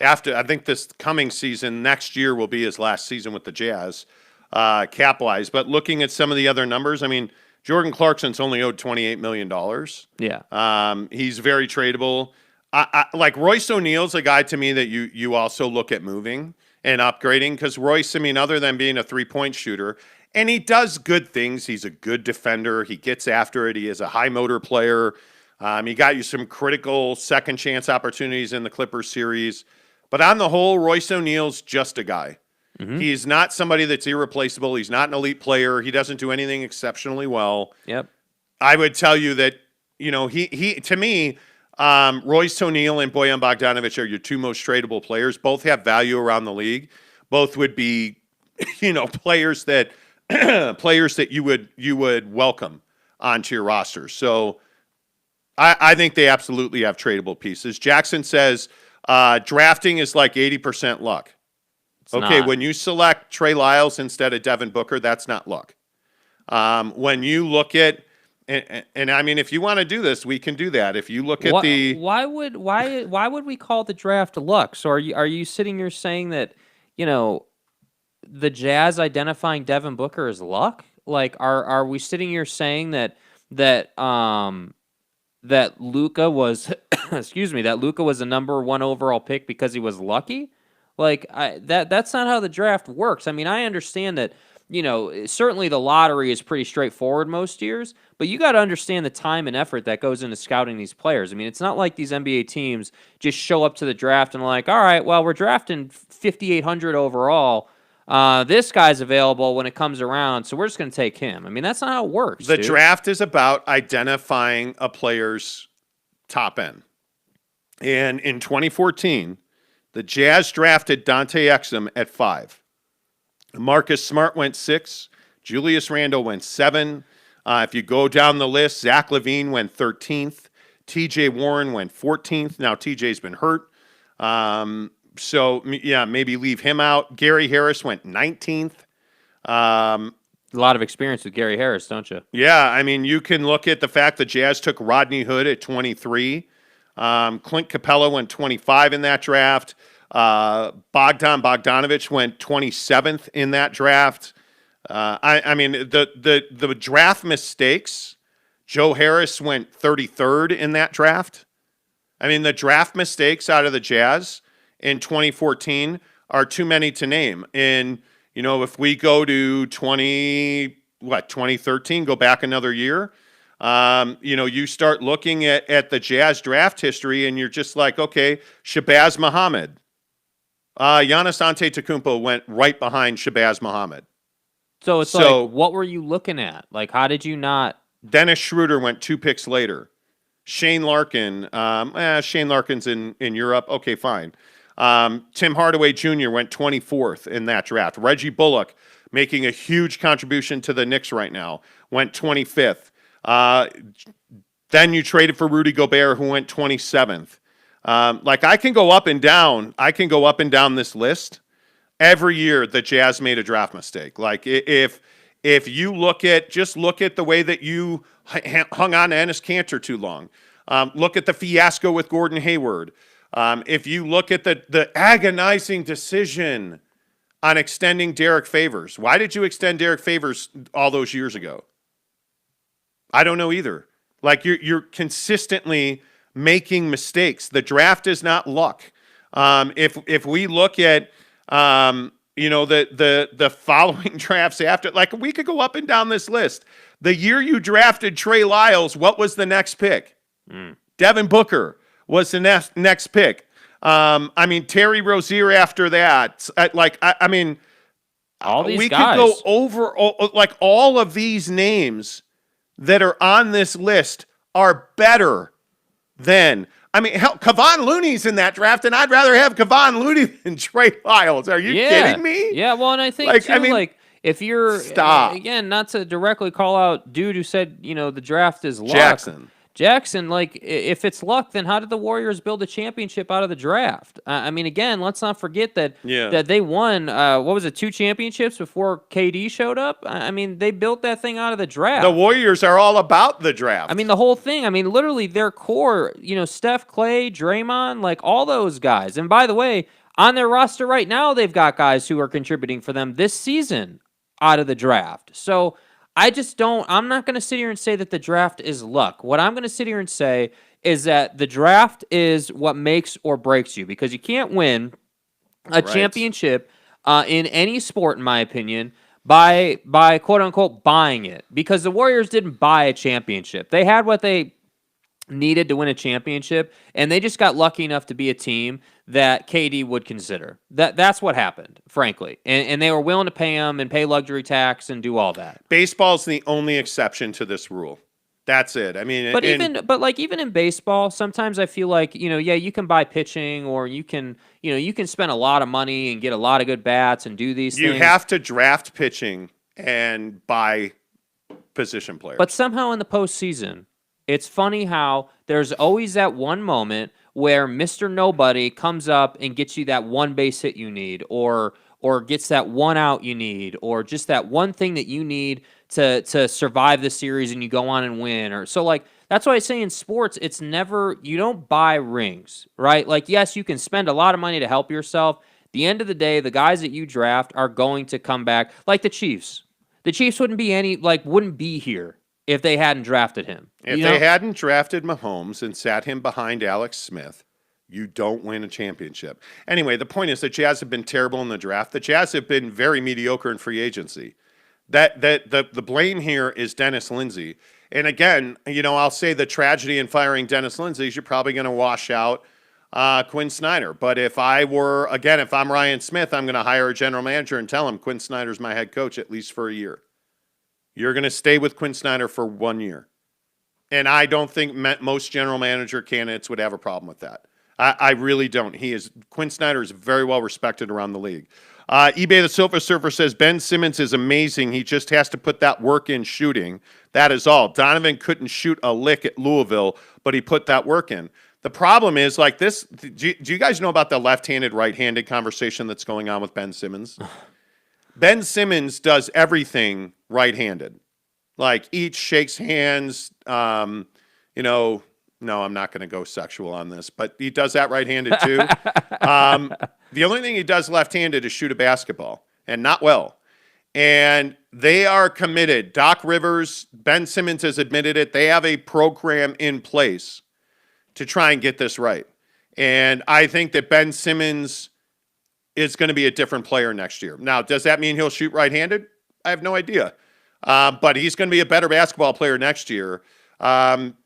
I think this coming season, next year will be his last season with the Jazz, cap-wise. But looking at some of the other numbers, Jordan Clarkson's only owed $28 million. Yeah. He's very tradable. Royce O'Neal's a guy to me that you also look at moving and upgrading because Royce, other than being a three-point shooter, and he does good things. He's a good defender. He gets after it. He is a high motor player. He got you some critical second chance opportunities in the Clippers series. But on the whole, Royce O'Neal's just a guy. He's not somebody that's irreplaceable. He's not an elite player. He doesn't do anything exceptionally well. Yep. I would tell you that, he to me, Royce O'Neal and Bojan Bogdanovic are your two most tradable players. Both have value around the league. Both would be, players that you would welcome onto your roster. So I think they absolutely have tradable pieces. Jackson says drafting is like 80% luck. Okay, not. when you select Trey Lyles instead of Devin Booker, that's not luck. When you look at, and I mean, if you want to do this, we can do that. If you look at why would we call the draft luck? So are you sitting here saying that the Jazz identifying Devin Booker as luck? Like, are we sitting here saying that Luka was that Luka was a number 1 overall pick because he was lucky? Like, that's not how the draft works. I mean, I understand that, certainly the lottery is pretty straightforward most years, but you got to understand the time and effort that goes into scouting these players. I mean, it's not like these NBA teams just show up to the draft and like, all right, well, we're drafting 5,800 overall. This guy's available when it comes around, so we're just going to take him. I mean, that's not how it works. The draft is about identifying a player's top end. And in 2014, the Jazz drafted Dante Exum at 5. Marcus Smart went 6. Julius Randle went 7. If you go down the list, Zach LaVine went 13th. TJ Warren went 14th. Now TJ's been hurt. So, yeah, maybe leave him out. Gary Harris went 19th. A lot of experience with Gary Harris, don't you? Yeah, I mean, you can look at the fact that Jazz took Rodney Hood at 23. Clint Capella went 25 in that draft. Bogdanovich went 27th in that draft. I mean, the draft mistakes, Joe Harris went 33rd in that draft. I mean, the draft mistakes out of the Jazz in 2014 are too many to name. And, if we go to 2013, go back another year, you start looking at the Jazz draft history and you're just like, okay, Shabazz Muhammad. Giannis Antetokounmpo went right behind Shabazz Muhammad. So it's like, what were you looking at? Like, how did you not? Dennis Schroeder went 2 picks later. Shane Larkin. Shane Larkin's in Europe. Okay, fine. Tim Hardaway Jr. went 24th in that draft. Reggie Bullock, making a huge contribution to the Knicks right now, went 25th. Then you traded for Rudy Gobert, who went 27th. I can go up and down. I can go up and down this list. Every year, the Jazz made a draft mistake. Like, if you look at the way that you hung on to Enes Kanter too long, look at the fiasco with Gordon Hayward. If you look at the agonizing decision on extending Derek Favors, why did you extend Derek Favors all those years ago? I don't know either. Like, you're consistently making mistakes. The draft is not luck. If we look at the following drafts after, like, we could go up and down this list. The year you drafted Trey Lyles, what was the next pick? Devin Booker was the next pick. Terry Rozier after that. All these we guys. could go over all of these names that are on this list are better than. Hell, Kevon Looney's in that draft, and I'd rather have Kevon Looney than Trey Lyles. Are you kidding me? Yeah, well, and I think, if you're, again, not to directly call out dude who said, the draft is luck. Jackson, if it's luck, then how did the Warriors build a championship out of the draft? Again, let's not forget that they won, 2 championships before KD showed up? They built that thing out of the draft. The Warriors are all about the draft. The whole thing. Literally their core, Steph, Clay, Draymond, all those guys. And by the way, on their roster right now, they've got guys who are contributing for them this season out of the draft. So I'm not going to sit here and say that the draft is luck. What I'm going to sit here and say is that the draft is what makes or breaks you, because you can't win a championship in any sport, in my opinion, by quote unquote buying it, because the Warriors didn't buy a championship. They had what they needed to win a championship, and they just got lucky enough to be a team that KD would consider. That's what happened, frankly. And they were willing to pay him and pay luxury tax and do all that. Baseball's the only exception to this rule. That's it. I mean, But even in baseball, sometimes I feel like, yeah, you can buy pitching, or you can spend a lot of money and get a lot of good bats and do these you things. have to draft pitching and buy position players. But somehow in the postseason, it's funny how there's always that one moment where Mr. Nobody comes up and gets you that one base hit you need, or gets that one out you need, or just that one thing that you need to survive the series, and you go on and win. Or so, like, that's why I say in sports, it's never, you don't buy rings, right? Like, yes, you can spend a lot of money to help yourself. At the end of the day, the guys that you draft are going to come back. Like the Chiefs. The Chiefs wouldn't be here if they hadn't drafted him. If they hadn't drafted Mahomes and sat him behind Alex Smith, you don't win a championship. Anyway, the point is the Jazz have been terrible in the draft. The Jazz have been very mediocre in free agency. The blame here is Dennis Lindsey. And again, I'll say the tragedy in firing Dennis Lindsey is you're probably going to wash out Quinn Snyder. But if I'm Ryan Smith, I'm going to hire a general manager and tell him Quinn Snyder's my head coach at least for a year. You're going to stay with Quinn Snyder for 1 year. And I don't think most general manager candidates would have a problem with that. I really don't. Quinn Snyder is very well respected around the league. eBay the Silver Surfer says, Ben Simmons is amazing. He just has to put that work in shooting. That is all. Donovan couldn't shoot a lick at Louisville, but he put that work in. The problem is, like this, do you guys know about the left-handed, right-handed conversation that's going on with Ben Simmons? Ben Simmons does everything right-handed. Like, eats, shakes hands, no, I'm not going to go sexual on this, but he does that right-handed too. The only thing he does left-handed is shoot a basketball, and not well. And they are committed. Doc Rivers, Ben Simmons has admitted it. They have a program in place to try and get this right. And I think that Ben Simmons is going to be a different player next year. Now, does that mean he'll shoot right-handed? I have no idea. But he's going to be a better basketball player next year.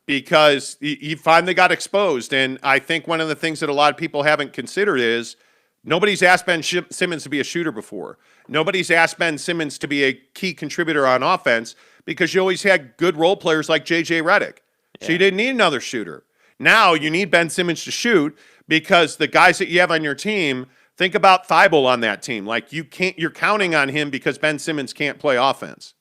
Because he finally got exposed. And I think one of the things that a lot of people haven't considered is nobody's asked Ben Simmons to be a shooter before. Nobody's asked Ben Simmons to be a key contributor on offense because you always had good role players like J.J. Redick. Yeah. So you didn't need another shooter. Now you need Ben Simmons to shoot because the guys that you have on your team, think about Thibault on that team. Like, you're counting on him because Ben Simmons can't play offense.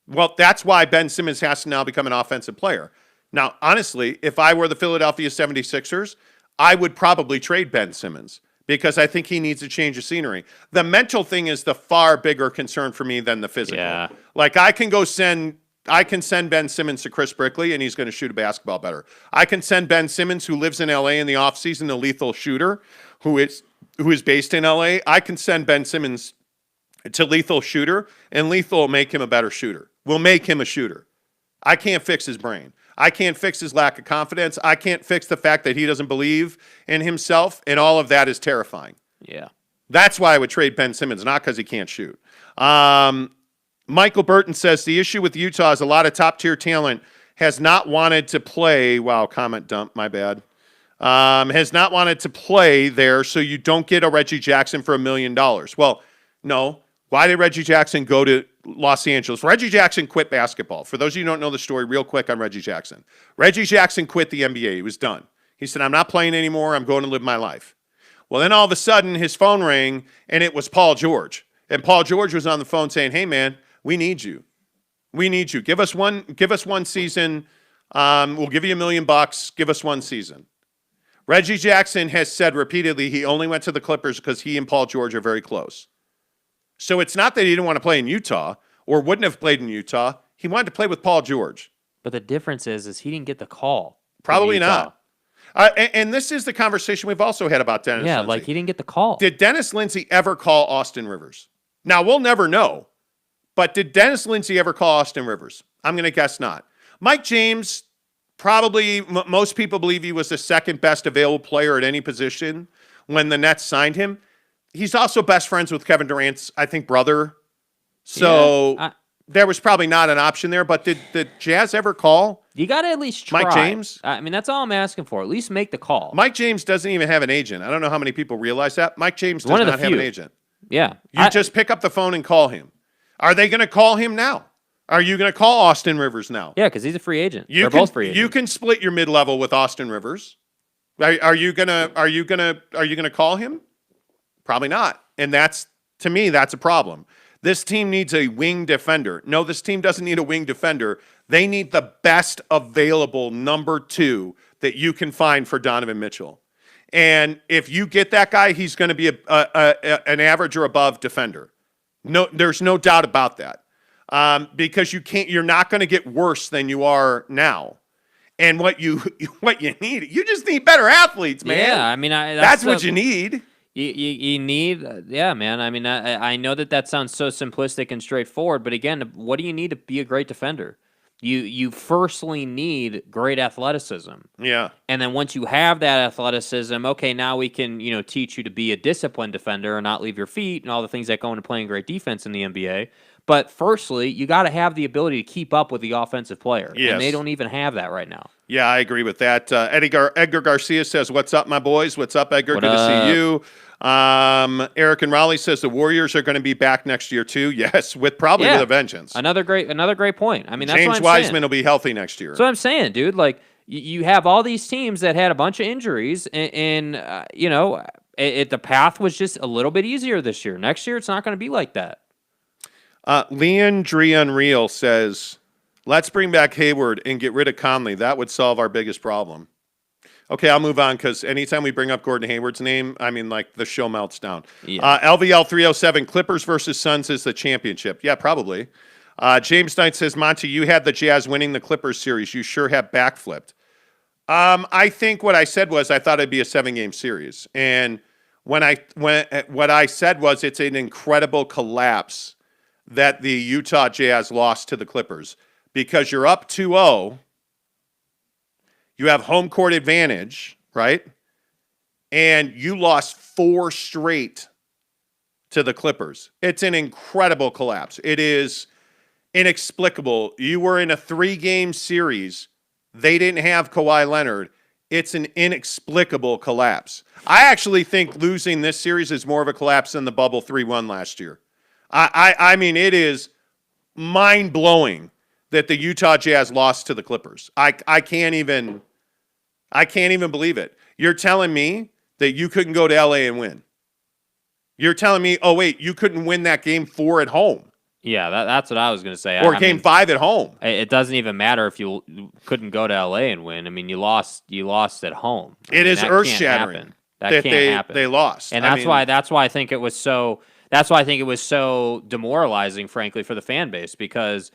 Well, that's why Ben Simmons has to now become an offensive player. Now, honestly, if I were the Philadelphia 76ers, I would probably trade Ben Simmons because I think he needs a change of scenery. The mental thing is the far bigger concern for me than the physical. Yeah. Like, I can send Ben Simmons to Chris Brickley, and he's going to shoot a basketball better. I can send Ben Simmons, who lives in L.A. in the offseason, a lethal shooter, who is based in L.A. I can send Ben Simmons to lethal shooter, and lethal will make him a better shooter. Will make him a shooter. I can't fix his brain. I can't fix his lack of confidence. I can't fix the fact that he doesn't believe in himself, and all of that is terrifying. Yeah. That's why I would trade Ben Simmons, not because he can't shoot. Michael Burton says, the issue with Utah is a lot of top-tier talent has not wanted to play. Wow, comment dump, my bad. Has not wanted to play there, so you don't get a Reggie Jackson for $1 million. Well, no. Why did Reggie Jackson go to Los Angeles? Reggie Jackson quit basketball. For those of you who don't know the story, real quick on Reggie Jackson. Reggie Jackson quit the NBA. He was done. He said, I'm not playing anymore. I'm going to live my life. Well, then all of a sudden, his phone rang, and it was Paul George. And Paul George was on the phone saying, hey, man, we need you. We need you. Give us one season. We'll give you $1 million. Give us one season. Reggie Jackson has said repeatedly he only went to the Clippers because he and Paul George are very close. So it's not that he didn't want to play in Utah or wouldn't have played in Utah. He wanted to play with Paul George. But the difference is he didn't get the call. Probably not. And this is the conversation we've also had about Dennis Lindsey. Like he didn't get the call. Did Dennis Lindsey ever call Austin Rivers? Now, we'll never know. But did Dennis Lindsey ever call Austin Rivers? I'm going to guess not. Mike James, probably most people believe he was the second best available player at any position when the Nets signed him. He's also best friends with Kevin Durant's, I think, brother. So there was probably not an option there. But did the Jazz ever call You got to at least try. Mike James? I mean, that's all I'm asking for. At least make the call. Mike James doesn't even have an agent. I don't know how many people realize that. Mike James does One of the not have an few. agent. Yeah. You just pick up the phone and call him. Are they going to call him now? Are you going to call Austin Rivers now? Yeah, because he's a free agent. They're both free agents. You can split your mid-level with Austin Rivers. Are you gonna call him? Probably not. And to me, that's a problem. This team needs a wing defender. No, this team doesn't need a wing defender. They need the best available number 2 that you can find for Donovan Mitchell. And if you get that guy, he's going to be an average or above defender. No, there's no doubt about that. Because you're not going to get worse than you are now. And what you need, you just need better athletes, man. Yeah, I mean, that's what you need. You need, yeah, man. I mean, I know that sounds so simplistic and straightforward, but again, what do you need to be a great defender? You firstly need great athleticism. Yeah. And then once you have that athleticism, okay, now we can, teach you to be a disciplined defender and not leave your feet and all the things that go into playing great defense in the NBA. But firstly, you got to have the ability to keep up with the offensive player. Yes. And they don't even have that right now. Yeah, I agree with that. Edgar Garcia says, "What's up, my boys? What's up, Edgar? Good to see you." Eric and Raleigh says the Warriors are going to be back next year too. Yes, with a vengeance. Another great point. I mean, that's James what I'm Wiseman saying. will be healthy next year. That's what I'm saying, dude. Like you have all these teams that had a bunch of injuries, and the path was just a little bit easier this year. Next year, it's not going to be like that. Leon Dree Unreal says, "Let's bring back Hayward and get rid of Conley. That would solve our biggest problem." Okay, I'll move on because anytime we bring up Gordon Hayward's name, I mean, like, the show melts down. Yeah. LVL 307, Clippers versus Suns is the championship. Yeah, probably. James Knight says, "Monty, you had the Jazz winning the Clippers series. You sure have backflipped." I think what I said was I thought it'd be a 7-game series. And what I said was it's an incredible collapse that the Utah Jazz lost to the Clippers because you're up 2-0. You have home court advantage, right? And you lost 4 straight to the Clippers. It's an incredible collapse. It is inexplicable. You were in a 3-game series. They didn't have Kawhi Leonard. It's an inexplicable collapse. I actually think losing this series is more of a collapse than the bubble 3-1 last year. I mean, it is mind-blowing that the Utah Jazz lost to the Clippers. I can't even believe it. You're telling me that you couldn't go to LA and win. You're telling me, oh wait, you couldn't win that game 4 at home. Yeah, that's what I was going to say. Or game 5 at home. It doesn't even matter if you couldn't go to LA and win. I mean, you lost at home. It is earth-shattering that can't happen. They lost. And that's why I think it was so demoralizing, frankly, for the fan base because,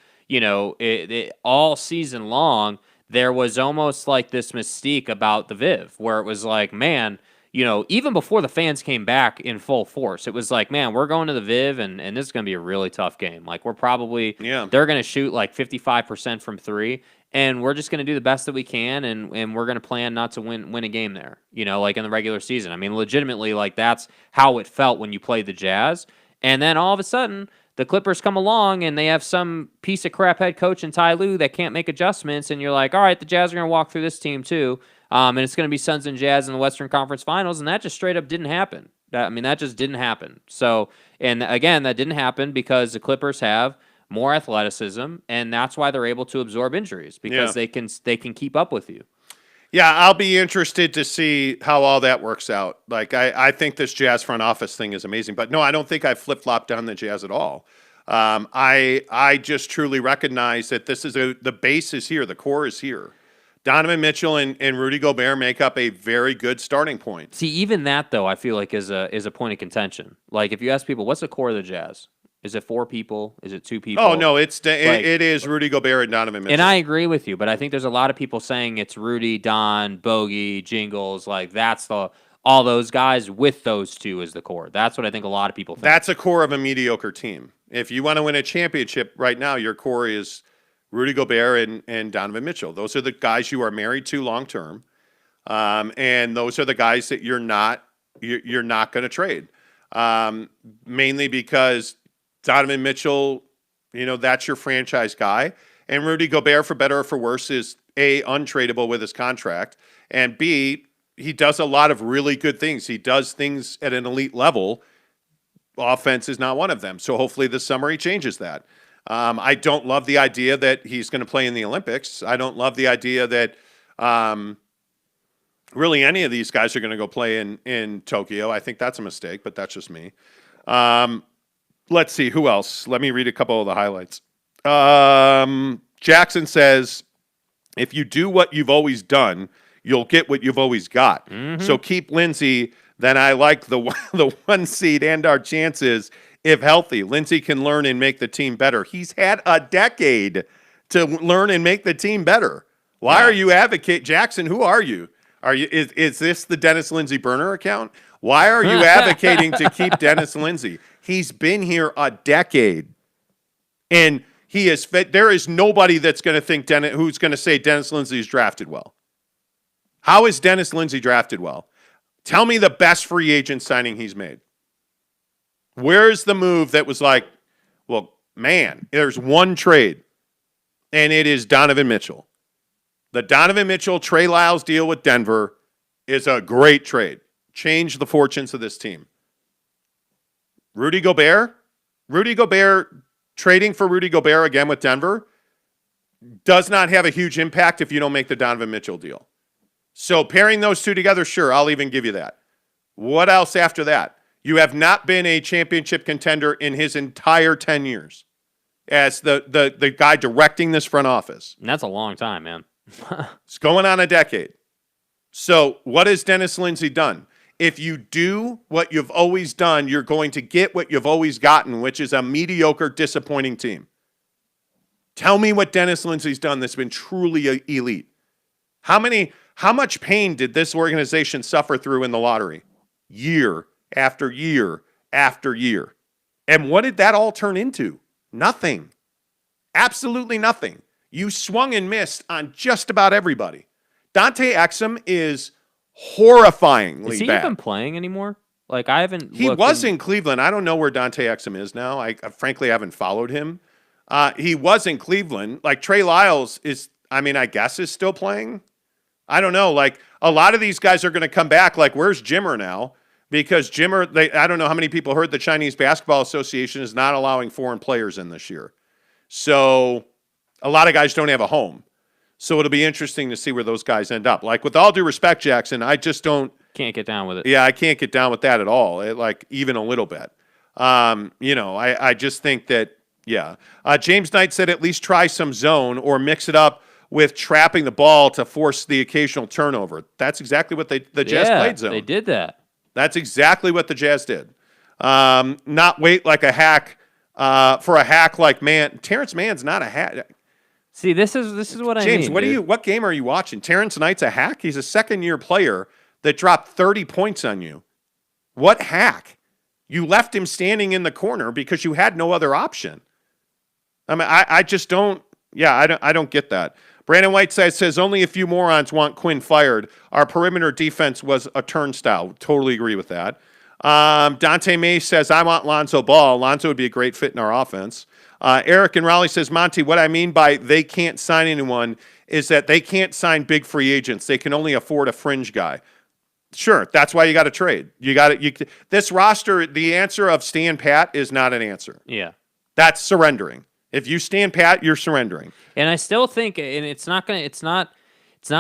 all season long there was almost like this mystique about the Viv where it was like, man, even before the fans came back in full force, it was like, man, we're going to the Viv and this is going to be a really tough game. Like they're going to shoot like 55% from 3 and we're just going to do the best that we can and we're going to plan not to win a game there, like in the regular season. I mean, legitimately, like that's how it felt when you played the Jazz. And then all of a sudden, the Clippers come along and they have some piece of crap head coach in Ty Lue that can't make adjustments, and you're like, all right, the Jazz are going to walk through this team too, and it's going to be Suns and Jazz in the Western Conference Finals, and that just straight up didn't happen. That just didn't happen. So, and again, that didn't happen because the Clippers have more athleticism, and that's why they're able to absorb injuries because they can keep up with you. Yeah, I'll be interested to see how all that works out. Like, I think this Jazz front office thing is amazing. But no, I don't think I flip-flopped on the Jazz at all. I just truly recognize that this is the base is here. The core is here. Donovan Mitchell and Rudy Gobert make up a very good starting point. See, even that, though, I feel like is a point of contention. Like, if you ask people, what's the core of the Jazz? Is it 4 people? Is it 2 people? Oh, no, it is Rudy Gobert and Donovan Mitchell. And I agree with you, but I think there's a lot of people saying it's Rudy, Don, Bogey, Jingles. Like, that's all those guys with those 2 is the core. That's what I think a lot of people think. That's a core of a mediocre team. If you want to win a championship right now, your core is Rudy Gobert and Donovan Mitchell. Those are the guys you are married to long term, and those are the guys that you're not going to trade. Mainly because Donovan Mitchell, That's your franchise guy. And Rudy Gobert, for better or for worse, is A, untradeable with his contract, and B, he does a lot of really good things. He does things at an elite level. Offense is not one of them. So hopefully this summer he changes that. I don't love the idea that he's going to play in the Olympics. I don't love the idea that really any of these guys are going to go play in Tokyo. I think that's a mistake, but that's just me. Let's see, who else? Let me read a couple of the highlights. Jackson says, if you do what you've always done, you'll get what you've always got. Mm-hmm. So keep Lindsey. Then I like the 1 seed and our chances if healthy. Lindsey can learn and make the team better. He's had a decade to learn and make the team better. Why are you advocating? Jackson, who are you? Is this the Dennis Lindsey burner account? Why are you advocating to keep Dennis Lindsey? He's been here a decade. And there is nobody that's going to think who's going to say Dennis Lindsey is drafted well. How is Dennis Lindsey drafted well? Tell me the best free agent signing he's made. Where's the move that was like, well, man, there's one trade, and it is Donovan Mitchell. The Donovan Mitchell, Trey Lyles deal with Denver is a great trade. Changed the fortunes of this team. Rudy Gobert, trading for Rudy Gobert again with Denver does not have a huge impact if you don't make the Donovan Mitchell deal. So pairing those two together, sure, I'll even give you that. What else after that? You have not been a championship contender in his entire 10 years as the guy directing this front office. And that's a long time, man. It's going on a decade. So what has Dennis Lindsey done? If you do what you've always done, you're going to get what you've always gotten, which is a mediocre, disappointing team. Tell me what Dennis Lindsey's done that's been truly elite. How much pain did this organization suffer through in the lottery? Year after year after year. And what did that all turn into? Nothing. Absolutely nothing. You swung and missed on just about everybody. Dante Exum is horrifyingly bad. Is he even playing anymore? Like, I haven't He was in Cleveland. I don't know where Dante Exum is now. I frankly haven't followed him. He was in Cleveland. Like, Trey Lyles I guess is still playing. I don't know. Like, a lot of these guys are going to come back. Like, where's Jimmer now? Because Jimmer, I don't know how many people heard the Chinese Basketball Association is not allowing foreign players in this year. So a lot of guys don't have a home. So it'll be interesting to see where those guys end up. Like, with all due respect, Jackson, I just can't get down with it. Yeah, I can't get down with that at all. Even a little bit. I just think that, James Knight said at least try some zone or mix it up with trapping the ball to force the occasional turnover. That's exactly what the Jazz played zone. They did that. That's exactly what the Jazz did. Not wait like a hack for a hack like man. Terrence Mann's not a hack. See, this is what James, I mean. James, what game are you watching? Terrence Knight's a hack? He's a second-year player that dropped 30 points on you. What hack? You left him standing in the corner because you had no other option. I mean, I just don't. Yeah, I don't get that. Brandon Whiteside says only a few morons want Quinn fired. Our perimeter defense was a turnstile. Totally agree with that. Dante May says I want Lonzo Ball. Lonzo would be a great fit in our offense. Eric and Raleigh says, Monty, what I mean by they can't sign anyone is that they can't sign big free agents. They can only afford a fringe guy. Sure, that's why you got to trade. This roster, the answer of stand pat is not an answer. Yeah. That's surrendering. If you stand pat, you're surrendering. And I still think, and it's not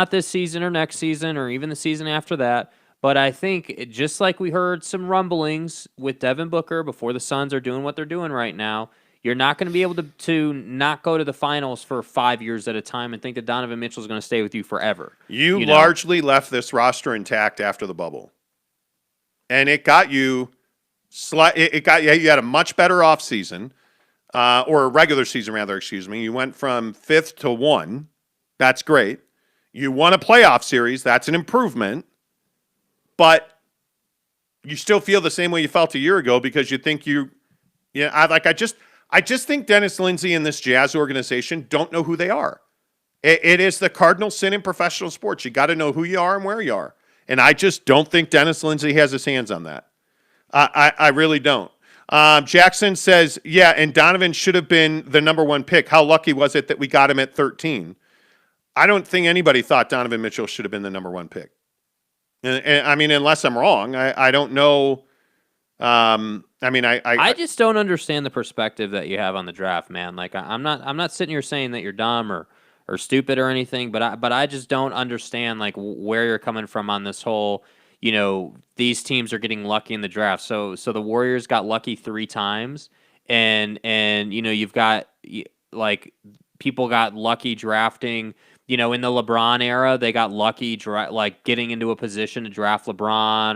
this season or next season or even the season after that, but I think just like we heard some rumblings with Devin Booker before the Suns are doing what they're doing right now, you're not going to be able to not go to the finals for 5 years at a time and think that Donovan Mitchell is going to stay with you forever. You largely left this roster intact after the bubble. And it got you you had a much better offseason. Or a regular season, rather, excuse me. You went from 5th to 1. That's great. You won a playoff series. That's an improvement. But you still feel the same way you felt a year ago because you think I just think Dennis Lindsey and this Jazz organization don't know who they are. It is the cardinal sin in professional sports. You got to know who you are and where you are. And I just don't think Dennis Lindsey has his hands on that. I really don't. Jackson says, yeah, and Donovan should have been the number 1 pick. How lucky was it that we got him at 13? I don't think anybody thought Donovan Mitchell should have been the number 1 pick. And I mean, unless I'm wrong, I don't know. I just don't understand the perspective that you have on the draft, man. Like I'm not sitting here saying that you're dumb or stupid or anything, but I just don't understand like where you're coming from on this whole, these teams are getting lucky in the draft. So the Warriors got lucky 3 times, and you've got like people got lucky drafting. In the LeBron era, they got lucky like getting into a position to draft LeBron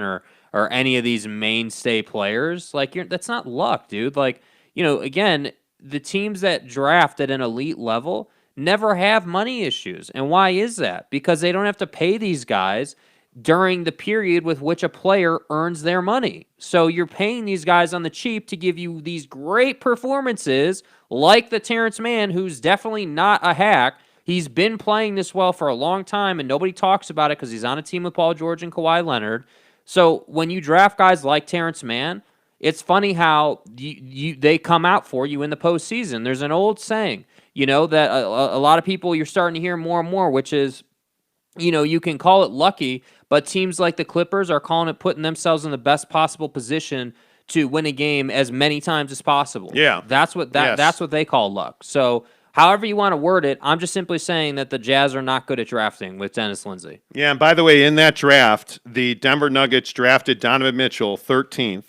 or any of these mainstay players. Like that's not luck, dude. Like, again, the teams that draft at an elite level never have money issues. And why is that? Because they don't have to pay these guys during the period with which a player earns their money. So you're paying these guys on the cheap to give you these great performances like the Terrence Mann, who's definitely not a hack. He's been playing this well for a long time, and nobody talks about it because he's on a team with Paul George and Kawhi Leonard. So when you draft guys like Terrence Mann, it's funny how they come out for you in the postseason. There's an old saying, that a lot of people you're starting to hear more and more, which is, you can call it lucky, but teams like the Clippers are calling it putting themselves in the best possible position to win a game as many times as possible. Yeah. That's what they call luck. So however you want to word it, I'm just simply saying that the Jazz are not good at drafting with Dennis Lindsey. Yeah, and by the way, in that draft, the Denver Nuggets drafted Donovan Mitchell 13th.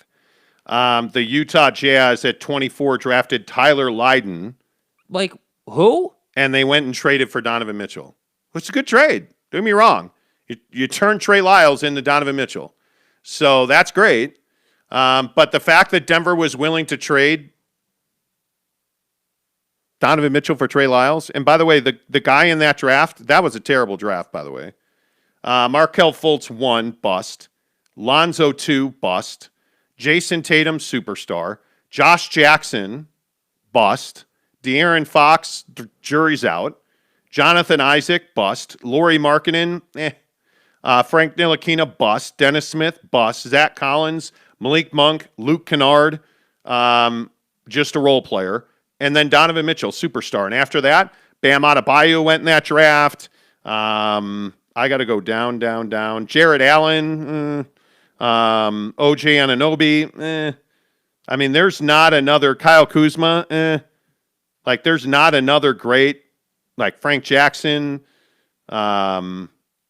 The Utah Jazz at 24 drafted Tyler Lydon. Like, who? And they went and traded for Donovan Mitchell. It's a good trade. Don't get me wrong. You turn Trey Lyles into Donovan Mitchell. So that's great. But the fact that Denver was willing to trade Donovan Mitchell for Trey Lyles. And by the way, the guy in that draft, that was a terrible draft, by the way. Markelle Fultz 1, bust. Lonzo 2, bust. Jason Tatum, superstar. Josh Jackson, bust. De'Aaron Fox, jury's out. Jonathan Isaac, bust. Lauri Markkanen, Frank Ntilikina, bust. Dennis Smith, bust. Zach Collins, Malik Monk, Luke Kennard, just a role player. And then Donovan Mitchell, superstar. And after that, Bam Adebayo went in that draft. I got to go down. Jared Allen, OJ Anunoby. I mean, there's not another Kyle Kuzma. Like, there's not another great, like Frank Jackson.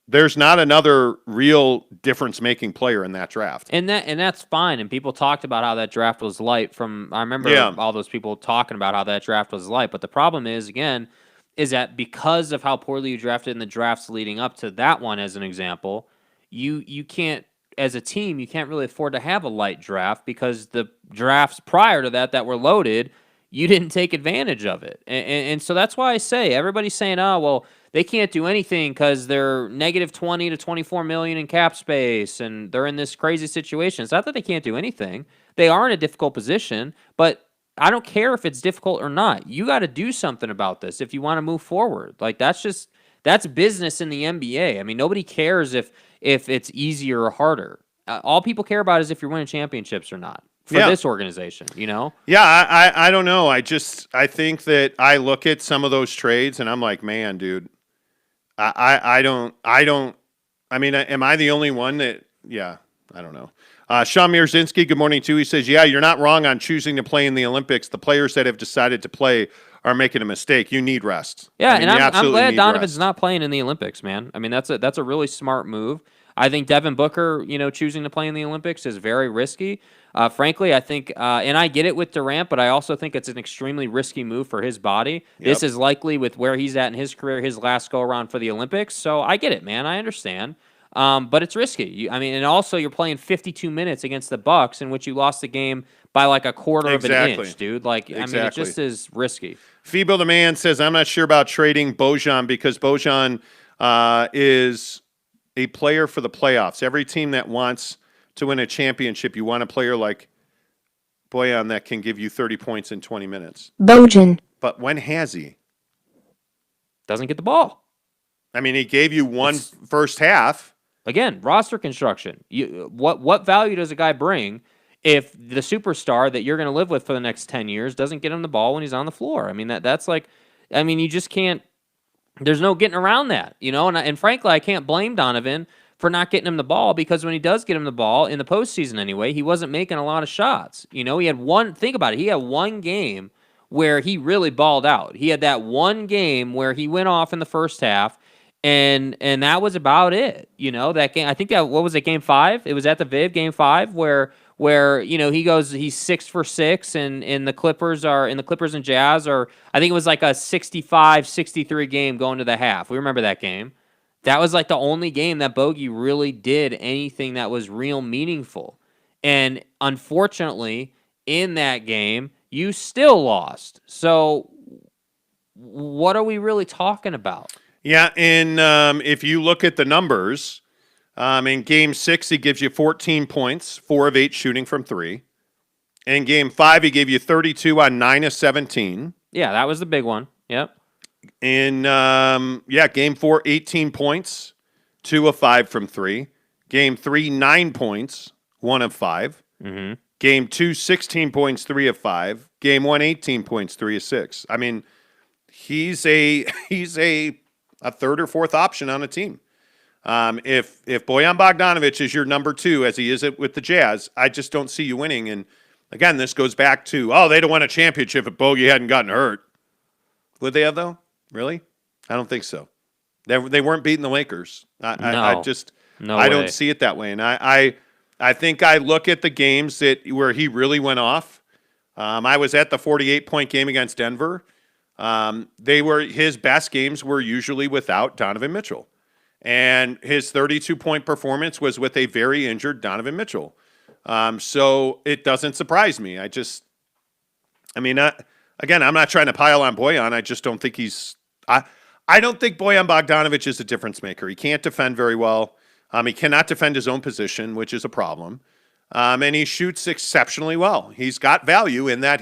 There's not another real difference-making player in that draft. And that's fine. And people talked about how that draft was light I remember all those people talking about how that draft was light. But the problem is, again, is that because of how poorly you drafted in the drafts leading up to that one, as an example, you can't, as a team, you can't really afford to have a light draft because the drafts prior to that were loaded, you didn't take advantage of it. And so that's why I say, everybody's saying, oh, well, they can't do anything because they're negative 20 to 24 million in cap space and they're in this crazy situation. It's not that they can't do anything. They are in a difficult position, but I don't care if it's difficult or not. You got to do something about this if you want to move forward. Like that's business in the NBA. I mean, nobody cares if it's easier or harder. All people care about is if you're winning championships or not. For this organization, Yeah, I don't know. I think that I look at some of those trades and I'm like, man, dude, I don't. I mean, am I the only one that? Yeah, I don't know. Sean Mierzinski, good morning too. He says, yeah, you're not wrong on choosing to play in the Olympics. The players that have decided to play are making a mistake. You need rest. Yeah, and I'm glad Donovan's not playing in the Olympics, man. I mean, that's a really smart move. I think Devin Booker, choosing to play in the Olympics is very risky. Frankly, I think, and I get it with Durant, but I also think it's an extremely risky move for his body. Yep. This is likely with where he's at in his career, his last go-around for the Olympics. So I get it, man. I understand. But it's risky. And also you're playing 52 minutes against the Bucks, in which you lost the game by like a quarter of an inch, dude. Like, exactly. I mean, it just is risky. Phoebo the Man says, I'm not sure about trading Bojan because Bojan is a player for the playoffs. Every team that wants to win a championship, you want a player like Bojan that can give you 30 points in 20 minutes. Bojan. But when has he? Doesn't get the ball. I mean, he gave you first half. Again, roster construction. What value does a guy bring if the superstar that you're going to live with for the next 10 years doesn't get him the ball when he's on the floor. I mean, that's like, I mean, you just can't, there's no getting around that, and frankly, I can't blame Donovan for not getting him the ball, because when he does get him the ball in the postseason anyway, he wasn't making a lot of shots. He had think about it, he had one game where he really balled out. He had that one game where he went off in the first half, and that was about it. That game, I think what was it, game 5? It was at the Viv, game 5, where he goes, he's 6 for 6, and the Clippers and Jazz are, I think it was like a 65-63 game going to the half. We remember that game. That was like the only game that Bogey really did anything that was real meaningful. And unfortunately, in that game, you still lost. So what are we really talking about? Yeah, and if you look at the numbers, in Game 6, he gives you 14 points, 4 of 8 shooting from 3. In Game 5, he gave you 32 on 9 of 17. Yeah, that was the big one. Yep. In Game 4, 18 points, 2 of 5 from 3. Game 3, 9 points, 1 of 5. Mm-hmm. Game 2, 16 points, 3 of 5. Game 1, 18 points, 3 of 6. I mean, he's a third or fourth option on a team. If Bojan Bogdanović is your number 2, as he is with the Jazz, I just don't see you winning. And again, this goes back to, they'd have won a championship if Bogey hadn't gotten hurt. Would they have, though? Really? I don't think so. They weren't beating the Lakers. I don't see it that way. And I think I look at the games where he really went off. I was at the 48-point game against Denver. His best games were usually without Donovan Mitchell. And his 32-point performance was with a very injured Donovan Mitchell. So it doesn't surprise me. Again, I'm not trying to pile on Bojan. I just don't think I don't think Bojan Bogdanović is a difference maker. He can't defend very well. He cannot defend his own position, which is a problem. And he shoots exceptionally well. He's got value in that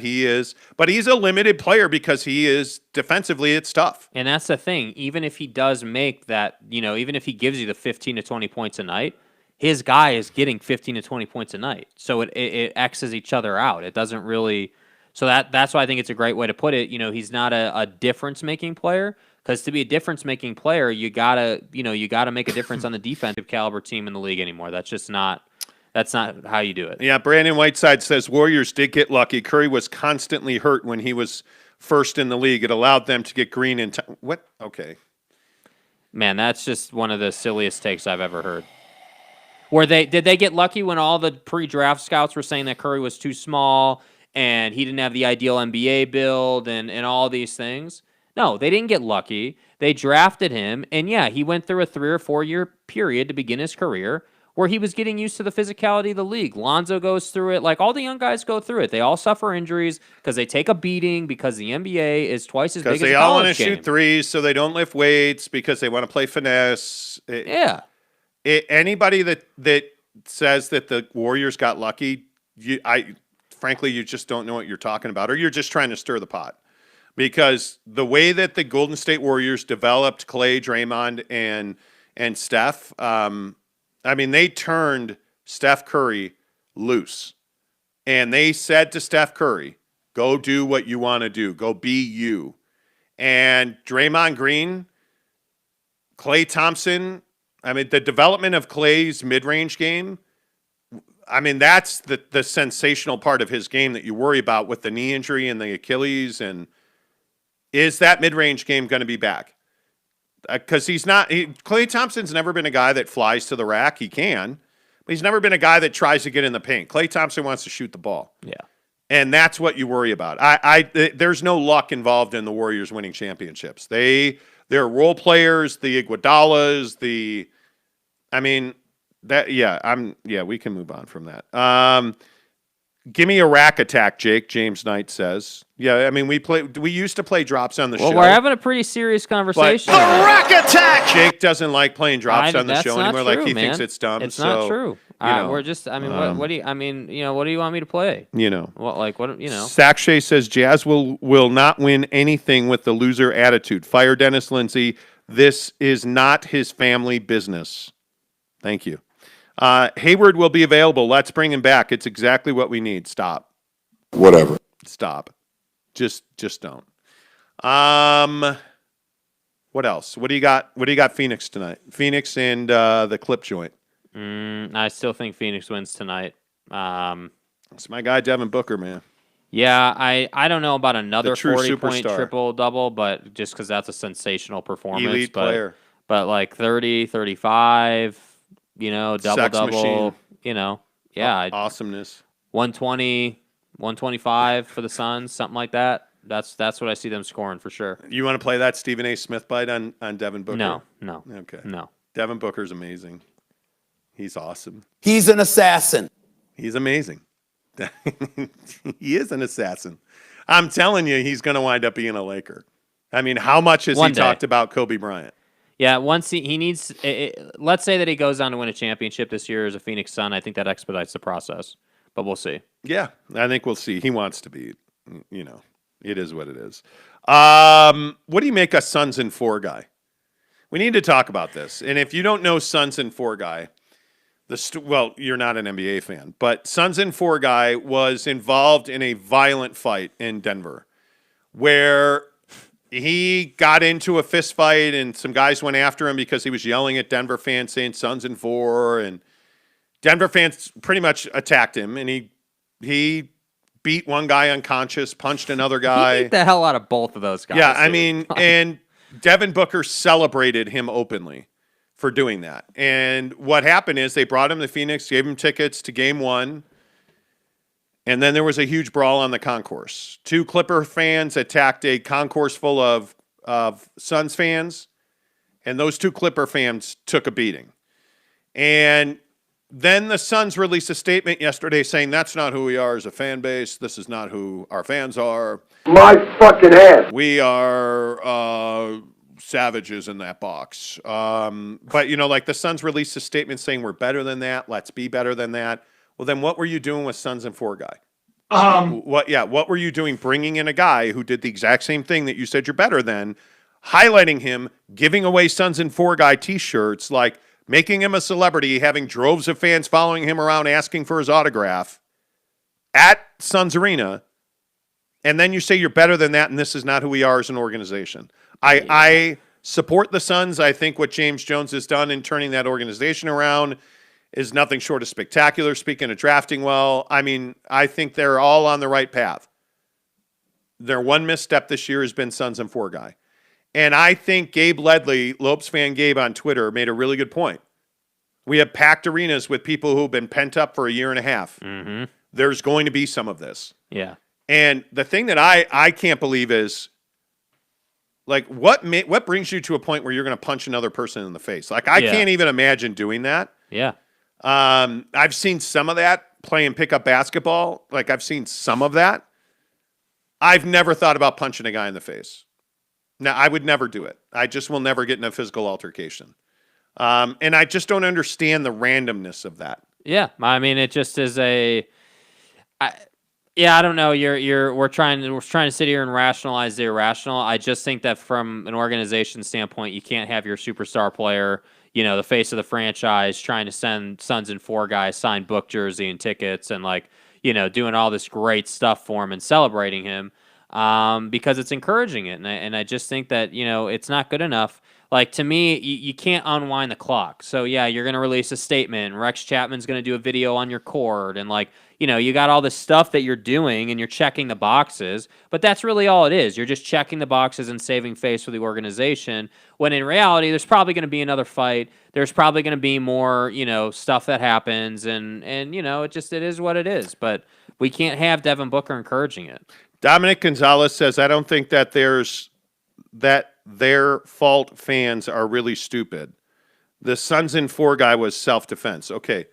but he's a limited player because he is defensively, it's tough. And that's the thing. Even if he does make that, even if he gives you the 15 to 20 points a night, his guy is getting 15 to 20 points a night. So it X's each other out. It doesn't really. So that's why I think it's a great way to put it. He's not a difference-making player, because to be a difference-making player, you gotta make a difference on the defensive caliber team in the league anymore. That's not how you do it. Yeah, Brandon Whiteside says Warriors did get lucky. Curry was constantly hurt when he was first in the league. It allowed them to get Green in time. What? Okay. Man, that's just one of the silliest takes I've ever heard. Did they get lucky when all the pre-draft scouts were saying that Curry was too small and he didn't have the ideal NBA build and all these things? No, they didn't get lucky. They drafted him, and yeah, he went through a 3 or 4 year period to begin his career where he was getting used to the physicality of the league. Lonzo goes through it. Like, all the young guys go through it. They all suffer injuries because they take a beating, because the NBA is twice as big as a college game. Because they all want to shoot threes, so they don't lift weights, because they want to play finesse. Anybody that says that the Warriors got lucky, frankly, you just don't know what you're talking about, or you're just trying to stir the pot. Because the way that the Golden State Warriors developed Clay, Draymond, and Steph, they turned Steph Curry loose. And they said to Steph Curry, go do what you want to do. Go be you. And Draymond Green, Klay Thompson, the development of Klay's mid-range game, that's the sensational part of his game that you worry about with the knee injury and the Achilles. And is that mid-range game going to be back? Because Klay Thompson's never been a guy that flies to the rack. He can, but he's never been a guy that tries to get in the paint. Klay Thompson wants to shoot the ball. Yeah. And that's what you worry about. There's no luck involved in the Warriors winning championships. They're role players, the Iguodalas, we can move on from that. Give me a rack attack, Jake, James Knight says. Yeah, we used to play drops on the show. Well, we're having a pretty serious conversation. A rack attack! Jake doesn't like playing drops on the show anymore. True, he thinks it's dumb. It's not true. We're just, what do you want me to play? Sakshay says Jazz will not win anything with the loser attitude. Fire Dennis Lindsey. This is not his family business. Thank you. Hayward will be available. Let's bring him back. It's exactly what we need. Stop. Whatever. Stop. Just don't. What else? What do you got? What do you got? Phoenix tonight. Phoenix and the clip joint. I still think Phoenix wins tonight. It's my guy Devin Booker, man. Yeah, I don't know about another The true 40-point superstar. triple-double, but just because that's a sensational performance. Elite player. But like 30, 35, Sex double-double, machine. yeah. Awesomeness. 120, 125 for the Suns, something like that. That's what I see them scoring for sure. You want to play that Stephen A. Smith bite on Devin Booker? No. Okay. No. Devin Booker's amazing. He's awesome. He's an assassin. He's amazing. He is an assassin. I'm telling you, he's going to wind up being a Laker. I mean, how much has One he day. talked about Kobe Bryant? Yeah, once he needs, let's say that he goes on to win a championship this year as a Phoenix Sun. I think that expedites the process, but we'll see. Yeah, I think we'll see. He wants to be, it is what it is. What do you make a Suns in 4 guy? We need to talk about this. And if you don't know Suns in 4 guy, well, you're not an NBA fan, but Suns in 4 guy was involved in a violent fight in Denver where he got into a fist fight and some guys went after him because he was yelling at Denver fans saying Suns in 4, and Denver fans pretty much attacked him, and he beat one guy unconscious, punched another guy. He beat the hell out of both of those guys. Yeah, I dude. mean, and Devin Booker celebrated him openly for doing that. And what happened is they brought him to Phoenix, gave him tickets to game 1, and then there was a huge brawl on the concourse. 2 Clipper fans attacked a concourse full of Suns fans, and those 2 Clipper fans took a beating. And then the Suns released a statement yesterday saying that's not who we are as a fan base. This is not who our fans are. My fucking ass. We are savages in that box. But, like the Suns released a statement saying we're better than that. Let's be better than that. Well, then what were you doing with Suns in 4 guy? What were you doing bringing in a guy who did the exact same thing that you said you're better than, highlighting him, giving away Suns in 4 guy T-shirts, like making him a celebrity, having droves of fans following him around asking for his autograph at Suns Arena, and then you say you're better than that and this is not who we are as an organization. I support the Suns. I think what James Jones has done in turning that organization around is nothing short of spectacular. Speaking of drafting well, I mean, I think they're all on the right path. Their one misstep this year has been Suns and 4 guy. And I think Gabe Ledley, Lopes fan Gabe on Twitter, made a really good point. We have packed arenas with people who've been pent up for a year and a half. Mm-hmm. There's going to be some of this. Yeah. And the thing that I can't believe is, like, what brings you to a point where you're going to punch another person in the face? Like, I can't even imagine doing that. Yeah. I've seen some of that playing pickup basketball. Like, I've seen some of that. I've never thought about punching a guy in the face. No, I would never do it. I just will never get in a physical altercation. And I just don't understand the randomness of that. Yeah. I mean, it just is I don't know. We're trying to sit here and rationalize the irrational. I just think that from an organization standpoint, you can't have your superstar player, the face of the franchise, trying to send Suns and 4 guys signed book jersey and tickets and doing all this great stuff for him and celebrating him, because it's encouraging it. And I just think that, it's not good enough. Like, to me, you can't unwind the clock. So, yeah, you're going to release a statement. Rex Chapman's going to do a video on your court. And, you got all this stuff that you're doing and you're checking the boxes. But that's really all it is. You're just checking the boxes and saving face for the organization. When in reality, there's probably going to be another fight. There's probably going to be more, stuff that happens. And it is what it is. But we can't have Devin Booker encouraging it. Dominic Gonzalez says, I don't think that their fault fans are really stupid. The Suns in 4 guy was self-defense. Okay.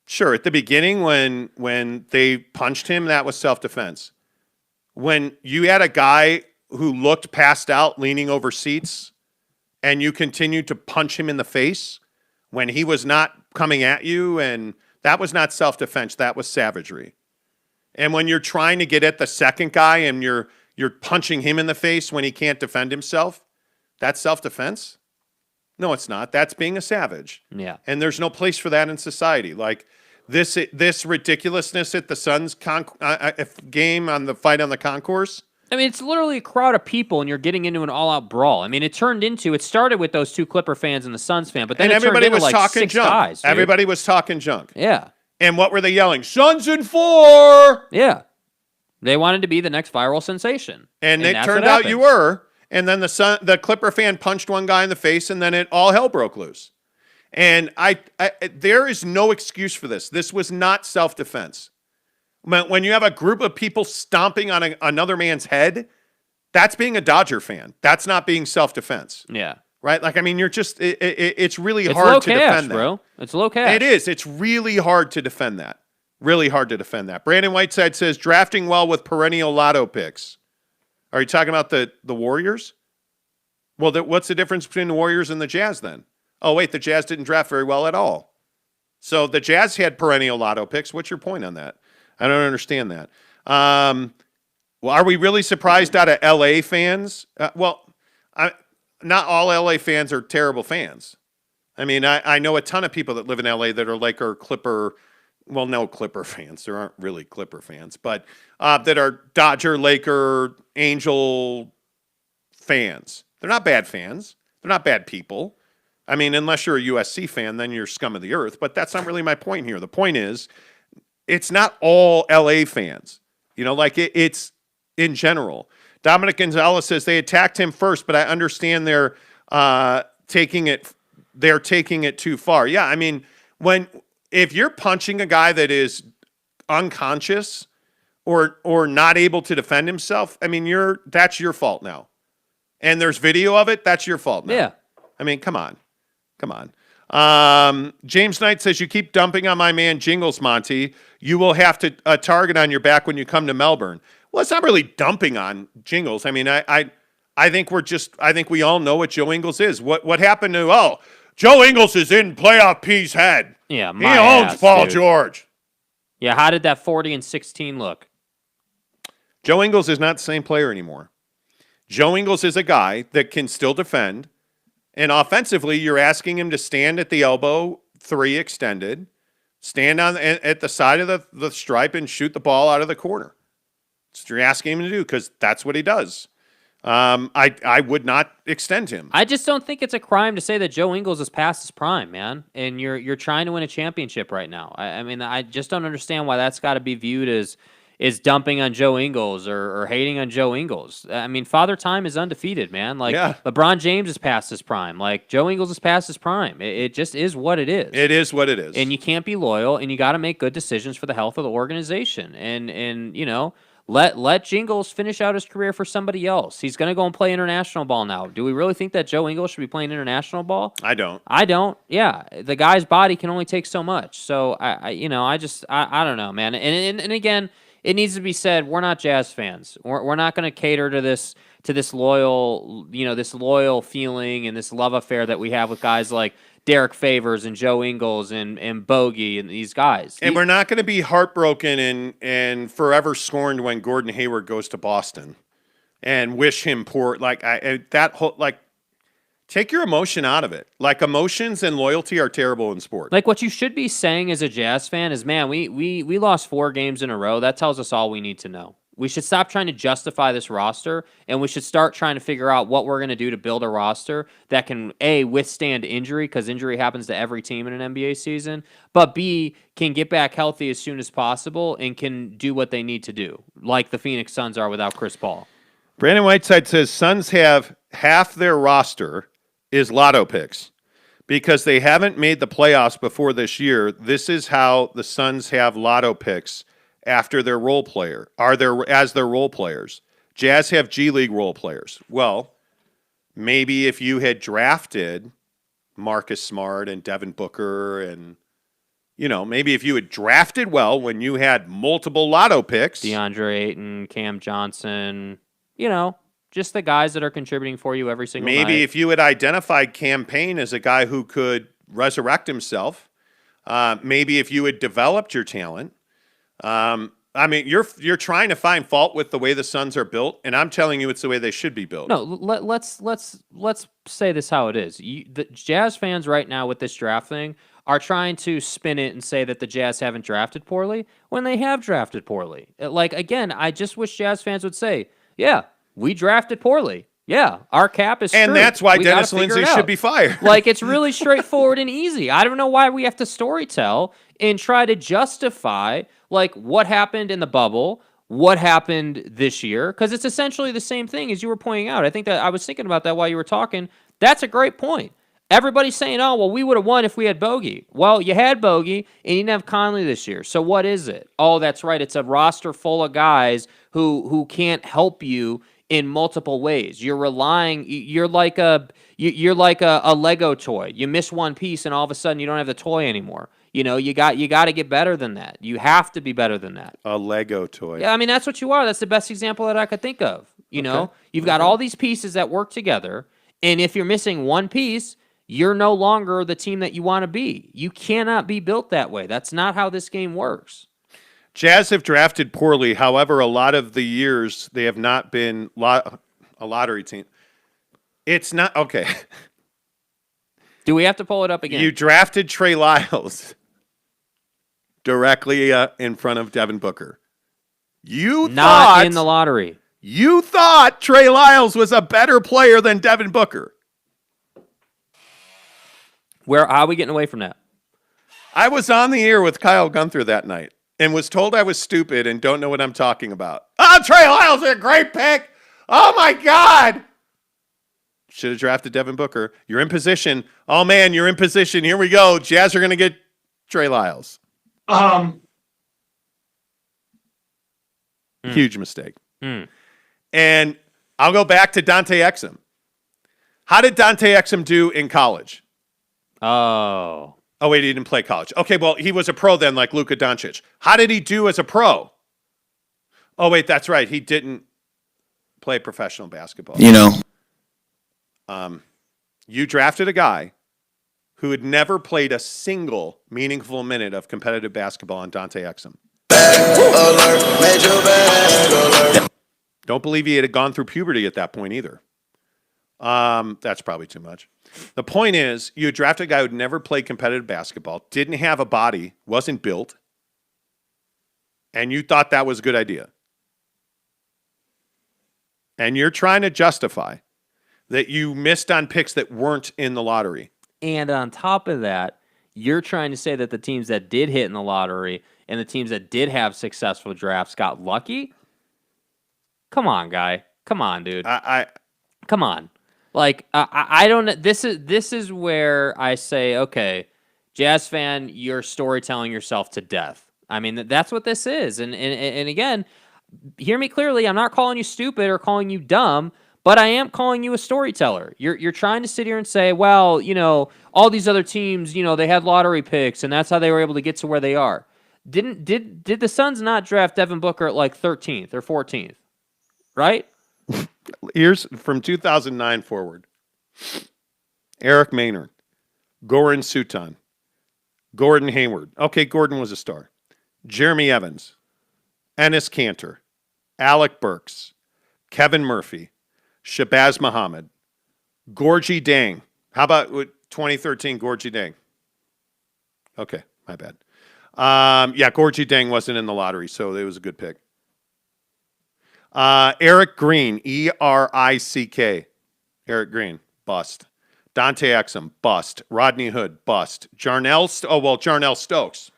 Sure, at the beginning when they punched him, that was self-defense. When you had a guy who looked passed out leaning over seats and you continued to punch him in the face when he was not coming at you, and that was not self-defense, that was savagery. And when you're trying to get at the second guy and you're punching him in the face when he can't defend himself, that's self-defense? No, it's not. That's being a savage. Yeah. And there's no place for that in society. Like this ridiculousness at the Suns game on the fight on the concourse. I mean, it's literally a crowd of people, and you're getting into an all-out brawl. I mean, it started with those 2 Clipper fans and the Suns fan, but then everybody turned into was like talking 6 junk. guys. Dude. Everybody was talking junk. Yeah. And what were they yelling? Suns in 4! Yeah. They wanted to be the next viral sensation. And it that's turned what out happened. you were. And then the Clipper fan punched one guy in the face, and then all hell broke loose. And there is no excuse for this. This was not self-defense. When you have a group of people stomping on another man's head, that's being a Dodger fan. That's not being self-defense. Yeah. Right? Like, I mean, you're just, it's really It's hard low to cash, defend that. bro. It's low cash. It is. It's really hard to defend that. Really hard to defend that. Brandon Whiteside says, drafting well with perennial lotto picks. Are you talking about the Warriors? Well, what's the difference between the Warriors and the Jazz then? Oh, wait, the Jazz didn't draft very well at all. So the Jazz had perennial lotto picks. What's your point on that? I don't understand that. Well, are we really surprised out of LA fans? Not all LA fans are terrible fans. I mean, I know a ton of people that live in LA that are Laker, Clipper, well, no Clipper fans. There aren't really Clipper fans, but that are Dodger, Laker, Angel fans. They're not bad fans. They're not bad people. I mean, unless you're a USC fan, then you're scum of the earth. But that's not really my point here. The point is, it's not all LA fans. You know, like it's in general. Dominic Gonzalez says they attacked him first, but I understand they're taking it too far. Yeah, I mean, if you're punching a guy that is unconscious or not able to defend himself, I mean, that's your fault now. And there's video of it, that's your fault now. Yeah. I mean, come on. James Knight says, you keep dumping on my man Jingles, Monty. You will have a target on your back when you come to Melbourne. Well, it's not really dumping on Jingles. I mean, I think we all know what Joe Ingles is. What happened to, Joe Ingles is in playoff P's head. Yeah, he owns Paul George. Yeah, how did that 40-16 look? Joe Ingles is not the same player anymore. Joe Ingles is a guy that can still defend. And offensively, you're asking him to stand at the elbow, 3 extended, stand at the side of the stripe and shoot the ball out of the corner. That's what you're asking him to do because that's what he does. I would not extend him. I just don't think it's a crime to say that Joe Ingles is past his prime, man. And you're trying to win a championship right now. I mean, I just don't understand why that's got to be viewed as dumping on Joe Ingles or hating on Joe Ingles. I mean, Father Time is undefeated, man. Like, yeah. LeBron James is past his prime. Like, Joe Ingles is past his prime. It just is what it is. It is what it is. And you can't be loyal, and you got to make good decisions for the health of the organization. And you know, let Jingles finish out his career for somebody else. He's going to go and play international ball now. Do we really think that Joe Ingles should be playing international ball? I don't. Yeah, the guy's body can only take so much. So I don't know, man. And again, it needs to be said, we're not Jazz fans. We're not going to cater to this loyal, this loyal feeling and this love affair that we have with guys like Derek Favors and Joe Ingles and Bogey and these guys. And we're not going to be heartbroken and forever scorned when Gordon Hayward goes to Boston and wish him poor. Take your emotion out of it. Like, emotions and loyalty are terrible in sport. Like, what you should be saying as a Jazz fan is, man, we lost 4 games in a row. That tells us all we need to know. We should stop trying to justify this roster, and we should start trying to figure out what we're going to do to build a roster that can, A, withstand injury, because injury happens to every team in an NBA season, but B, can get back healthy as soon as possible and can do what they need to do, like the Phoenix Suns are without Chris Paul. Brandon Whiteside says Suns have half their roster is lotto picks because they haven't made the playoffs before this year. This is how the Suns have lotto picks after their role player, as their role players. Jazz have G League role players. Well, maybe if you had drafted Marcus Smart and Devin Booker and, maybe if you had drafted well when you had multiple lotto picks. DeAndre Ayton, Cam Johnson, just the guys that are contributing for you every single night. Maybe if you had identified Campaign as a guy who could resurrect himself, maybe if you had developed your talent, I mean, you're trying to find fault with the way the Suns are built, and I'm telling you it's the way they should be built. No, let's say this how it is. The Jazz fans right now with this draft thing are trying to spin it and say that the Jazz haven't drafted poorly when they have drafted poorly. Like, again, I just wish Jazz fans would say, yeah, we drafted poorly. Yeah, our cap is and screwed. That's why We Dennis gotta figure Lindsay it out. should be fired. Like, it's really straightforward and easy. I don't know why we have to storytell and try to justify, like, what happened in the bubble, what happened this year, because it's essentially the same thing as you were pointing out. I think that I was thinking about that while you were talking. That's a great point. Everybody's saying, oh, well, we would have won if we had Bogey. Well, you had Bogey, and you didn't have Conley this year. So what is it? Oh, that's right. It's a roster full of guys who can't help you in multiple ways. You're relying. You're like a Lego toy. You miss one piece, and all of a sudden you don't have the toy anymore. You know, you got to get better than that. You have to be better than that. A Lego toy. Yeah, I mean, that's what you are. That's the best example that I could think of. You know, you've got all these pieces that work together, and if you're missing one piece, you're no longer the team that you want to be. You cannot be built that way. That's not how this game works. Jazz have drafted poorly. However, a lot of the years they have not been a lottery team. It's not okay. Do we have to pull it up again? You drafted Trey Lyles directly in front of Devin Booker. Not in the lottery. You thought Trey Lyles was a better player than Devin Booker. How are we getting away from that? I was on the air with Kyle Gunther that night and was told I was stupid and don't know what I'm talking about. Oh, Trey Lyles is a great pick. Oh, my God. Should have drafted Devin Booker. You're in position. Oh, man, you're in position. Here we go. Jazz are going to get Trey Lyles. Huge mistake. And I'll go back to Dante Exum. How did Dante Exum do in college? Oh, wait, he didn't play college. Okay, well, he was a pro then, like Luka Doncic. How did he do as a pro? Oh, wait, that's right. He didn't play professional basketball. You know. You drafted a guy who had never played a single meaningful minute of competitive basketball on Dante Exum. Don't believe he had gone through puberty at that point either. That's probably too much. The point is, you drafted a guy who'd never played competitive basketball, didn't have a body, wasn't built, and you thought that was a good idea. And you're trying to justify that you missed on picks that weren't in the lottery. And on top of that, you're trying to say that the teams that did hit in the lottery and the teams that did have successful drafts got lucky? Come on, guy. Come on, dude. Come on. Like, I don't. This is where I say, okay, Jazz fan, you're storytelling yourself to death. I mean, that's what this is. And again, hear me clearly. I'm not calling you stupid or calling you dumb, but I am calling you a storyteller. You're trying to sit here and say, well, you know, all these other teams, you know, they had lottery picks, and that's how they were able to get to where they are. Did the Suns not draft Devin Booker at like 13th or 14th? Right? Here's from 2009 forward. Eric Maynard, Goran Sutan, Gordon Hayward. Okay, Gordon was a star. Jeremy Evans, Enes Kanter, Alec Burks, Kevin Murphy, Shabazz Muhammad, Gorgie Dang. How about 2013 Gorgie Dang? Okay, my bad. Yeah, Gorgie Dang wasn't in the lottery, so it was a good pick. Eric Green, E-R-I-C-K. Eric Green, bust. Dante Exum, bust. Rodney Hood, bust. Jarnell Stokes.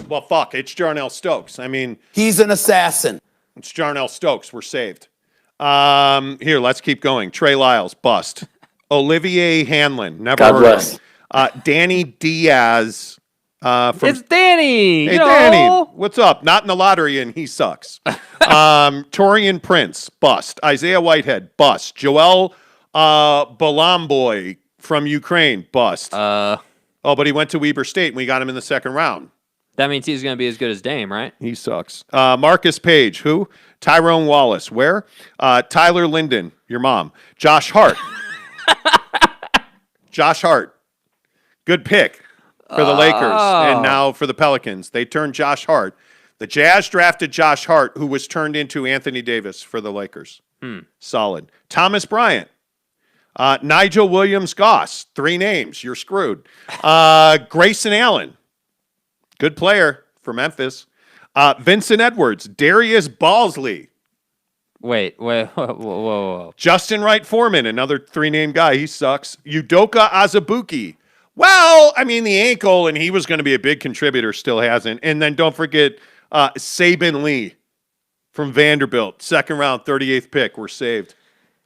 Well, fuck, it's Jarnell Stokes. I mean, He's an assassin. it's Jarnell Stokes. We're saved. Here, let's keep going. Trey Lyles, bust. Olivier Hanlon, never God heard bless. of him. Danny Diaz. It's Danny. Hey, yo. Danny, what's up? Not in the lottery, and he sucks. Torian Prince, bust. Isaiah Whitehead, bust. Joel Balamboy from Ukraine, bust. But he went to Weber State, and we got him in the second round. That means he's going to be as good as Dame, right? He sucks. Marcus Page, who? Tyrone Wallace, where? Tyler Linden, your mom. Josh Hart. Josh Hart. Good pick for the Lakers and now for the Pelicans. They turned Josh Hart, The Jazz drafted Josh Hart, who was turned into Anthony Davis for the Lakers. Solid. Thomas Bryant. Nigel Williams-Goss. 3 names. You're screwed. Grayson Allen. Good player for Memphis. Vincent Edwards. Darius Balsley. Wait, whoa. Justin Wright Foreman, another 3-name guy. He sucks. Udoka Azubuike. Well, I mean, the ankle, and he was going to be a big contributor, still hasn't. And then don't forget Saban Lee from Vanderbilt. 2nd round, 38th pick. We're saved.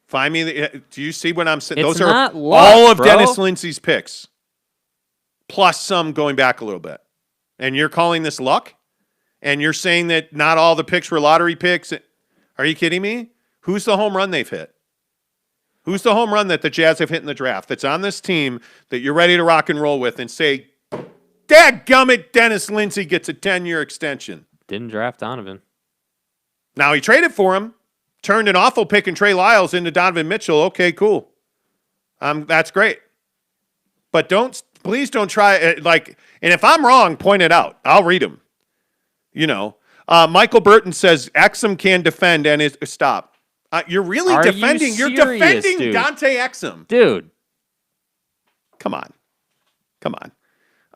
Find me. Do you see what I'm saying? It's Those are not luck, all of bro. Dennis Lindsey's picks, plus some going back a little bit. And you're calling this luck? And you're saying that not all the picks were lottery picks? Are you kidding me? Who's the home run they've hit? Who's the home run that the Jazz have hit in the draft that's on this team that you're ready to rock and roll with and say, dadgummit, Dennis Lindsey gets a 10-year extension? Didn't draft Donovan. Now he traded for him, turned an awful pick in Trey Lyles into Donovan Mitchell. Okay, cool. That's great. But please don't try and if I'm wrong, point it out. I'll read them. Michael Burton says Exum can defend and is stop. You're really defending. You're defending dude? Dante Exum, Dude. Come on.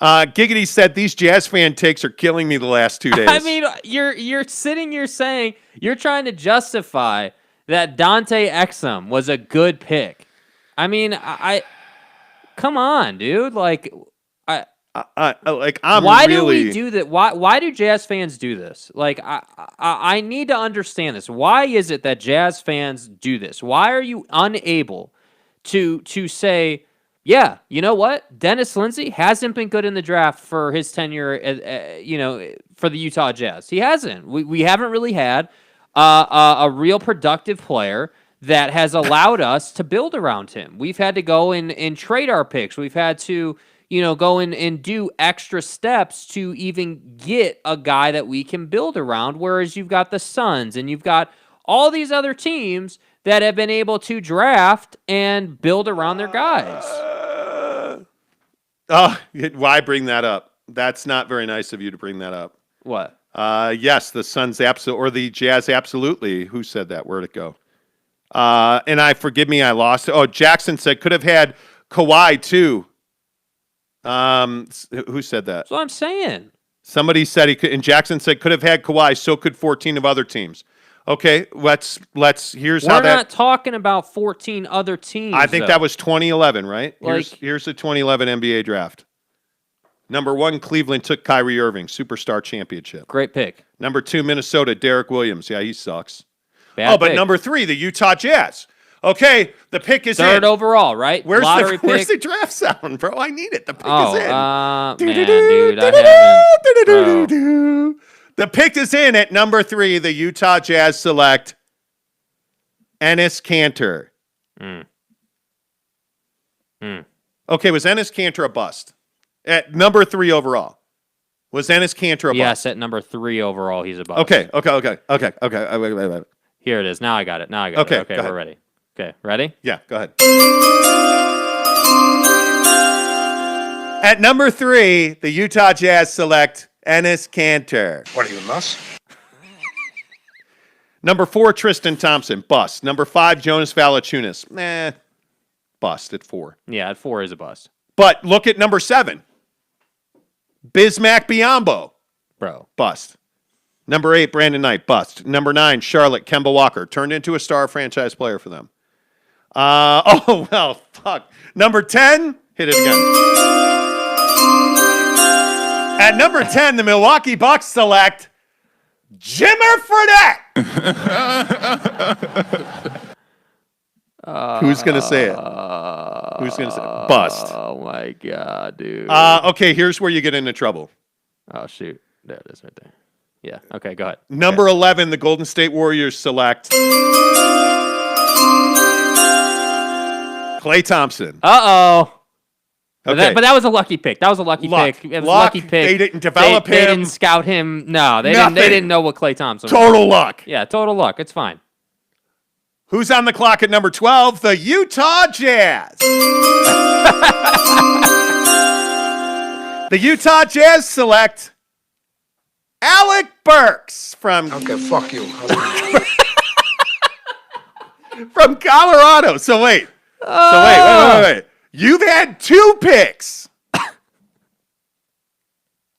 Giggity said these Jazz fan takes are killing me the last 2 days. I mean, you're sitting here saying you're trying to justify that Dante Exum was a good pick. I mean, I come on, dude. Why do we do that? Why do Jazz fans do this? I need to understand this. Why is it that Jazz fans do this? Why are you unable to say, yeah, you know what? Dennis Lindsey hasn't been good in the draft for his tenure, for the Utah Jazz. He hasn't. We haven't really had a real productive player that has allowed us to build around him. We've had to go and trade our picks. We've had to go in and do extra steps to even get a guy that we can build around, whereas you've got the Suns and you've got all these other teams that have been able to draft and build around their guys. Why bring that up? That's not very nice of you to bring that up. What? Yes, the Suns or the Jazz absolutely. Who said that? Where'd it go? Forgive me, I lost it. Oh, Jackson said could have had Kawhi too. Who said that? That's what I'm saying. Somebody said he could, and Jackson said could have had Kawhi, so could 14 of other teams. Okay, let's here's how that. We're not talking about 14 other teams. I think that was 2011, right? Like- Here's the 2011 NBA draft. Number 1, Cleveland took Kyrie Irving, superstar championship. Great pick. Number 2, Minnesota, Derek Williams. Yeah, he sucks. Bad But pick. number 3, the Utah Jazz. Okay, the pick is Third in. overall, right? Where's Lottery where's pick. the draft sound, bro? I need it. The pick Oh, is in. man, dude, I haven't. Bro. The pick is in at number 3. The Utah Jazz select Enes Kanter. Okay, was Enes Kanter a bust? At number 3 overall. Was Enes Kanter a bust? Yes, at number 3 overall, he's a bust. Okay. Wait. Here it is. Now I got it. Okay, Okay, go we're ahead. ready. Okay, ready? Yeah, go ahead. At number 3, the Utah Jazz select Enes Kanter. What are you, nuts? Number 4, Tristan Thompson, bust. Number 5, Jonas Valanciunas, bust at 4. Yeah, at 4 is a bust. But look at number 7, Bismack Biyombo, Bro. bust. Number 8, Brandon Knight, bust. Number 9, Charlotte, Kemba Walker, turned into a star franchise player for them. Fuck. Number 10, hit it again. At number 10, the Milwaukee Bucks select Jimmer Fredette. Who's going to say it? Who's going to say it? Bust. Oh, my God, dude. Okay, here's where you get into trouble. Oh, shoot. There it is right there. Yeah, okay, go ahead. Number 11, the Golden State Warriors select Klay Thompson. Uh-oh. Okay. But that was a lucky pick. That was a lucky Luck. pick. It was Luck. a lucky pick. They didn't develop They him. didn't scout him. No, they Nothing. didn't know what Klay Thompson was. Total luck. Yeah, total luck. It's fine. Who's on the clock at number 12? The Utah Jazz. The Utah Jazz select Alec Burks from Okay, fuck you. from Colorado. So wait. Wait. You've had 2 picks.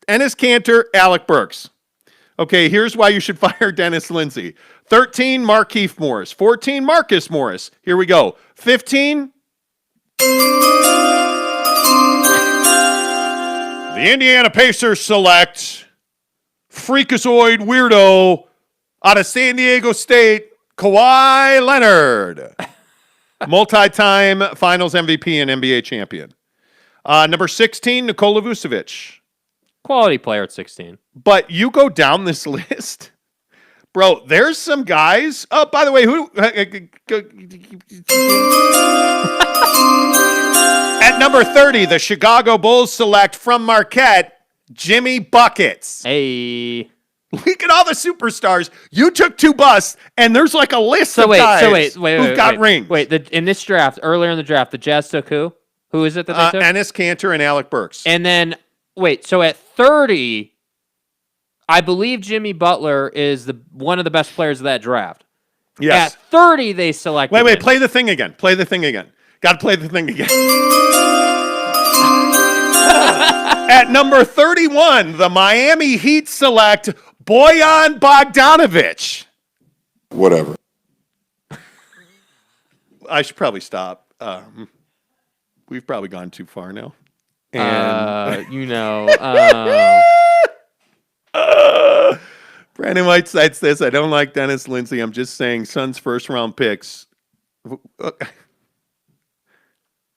Enes Kanter, Alec Burks. Okay, here's why you should fire Dennis Lindsey. 13, Markieff Morris. 14, Marcus Morris. Here we go. 15. The Indiana Pacers select freakazoid weirdo out of San Diego State, Kawhi Leonard. Multi-time finals MVP and NBA champion. Number 16, Nikola Vucevic. Quality player at 16. But you go down this list, bro, there's some guys. Oh, by the way, who at number 30, the Chicago Bulls select from Marquette, Jimmy Buckets. Hey. Look at all the superstars. You took 2 busts, and there's like a list of guys who've got rings. Wait, in this draft, earlier in the draft, the Jazz took who? Who is it that they took? Enes Kanter and Alec Burks. And then, so at 30, I believe Jimmy Butler is one of the best players of that draft. Yes. At 30, they selected Wait, him. play the thing again. Got to play the thing again. At number 31, the Miami Heat select Bojan Bogdanovic. Whatever. I should probably stop. We've probably gone too far now. And Brandon White cites this. I don't like Dennis Lindsey. I'm just saying Suns first round picks.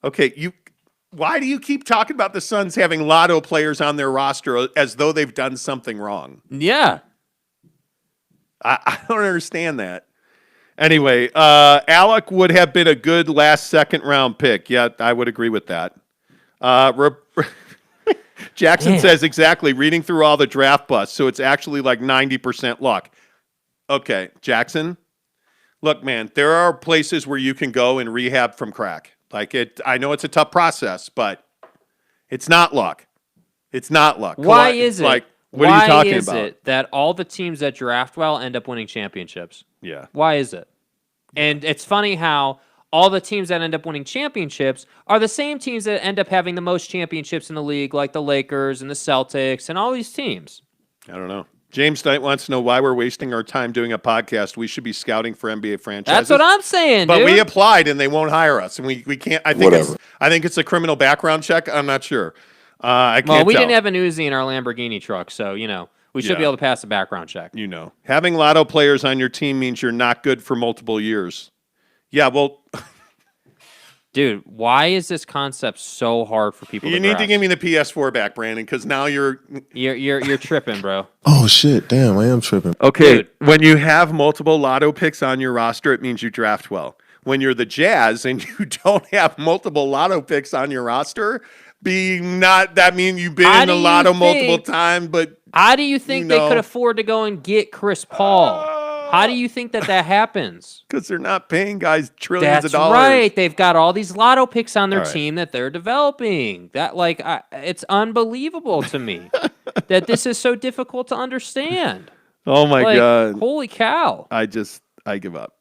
Okay, why do you keep talking about the Suns having lotto players on their roster as though they've done something wrong? Yeah. I don't understand that. Anyway, Alec would have been a good last second round pick. Yeah, I would agree with that. Jackson says exactly, reading through all the draft busts, so it's actually like 90% luck. Okay, Jackson, look, man, there are places where you can go and rehab from crack. I know it's a tough process, but it's not luck. It's not luck. Why is it? What are you talking about? Why is it that all the teams that draft well end up winning championships? Yeah. Why is it? And it's funny how all the teams that end up winning championships are the same teams that end up having the most championships in the league, like the Lakers and the Celtics and all these teams. I don't know. James Knight wants to know why we're wasting our time doing a podcast. We should be scouting for NBA franchises. That's what I'm saying, but dude. we applied and they won't hire us, and we can't. I think it's a criminal background check. I'm not sure. I can't. Well, we tell. didn't have an Uzi in our Lamborghini truck, so we should be able to pass a background check. Having lotto players on your team means you're not good for multiple years. Yeah, well. Dude, why is this concept so hard for people to grasp? You need to give me the PS4 back, Brandon, because now you're tripping, bro. Oh, shit. Damn, I am tripping. Okay, Dude. when you have multiple lotto picks on your roster, it means you draft well. When you're the Jazz and you don't have multiple lotto picks on your roster, that means you've been in the lotto multiple times, but how do you think they could afford to go and get Chris Paul? How do you think that happens? Because they're not paying guys trillions of dollars. That's right. They've got all these lotto picks on their team that they're developing. It's unbelievable to me that this is so difficult to understand. Oh my God. Holy cow. I give up.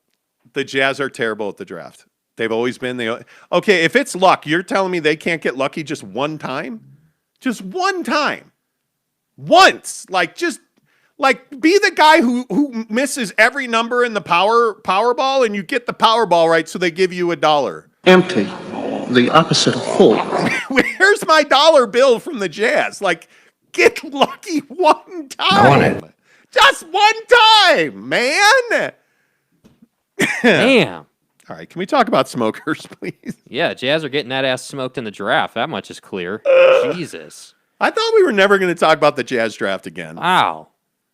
The Jazz are terrible at the draft. They've always been. Okay, if it's luck, you're telling me they can't get lucky just one time? Just one time. Once. Be the guy who misses every number in the Powerball and you get the Powerball right, so they give you $1. Empty. The opposite of full. Where's my dollar bill from the Jazz? Get lucky one time. I want it. Just one time, man. Damn. All right, can we talk about smokers, please? Yeah, Jazz are getting that ass smoked in the draft. That much is clear. Jesus. I thought we were never going to talk about the Jazz draft again. Wow.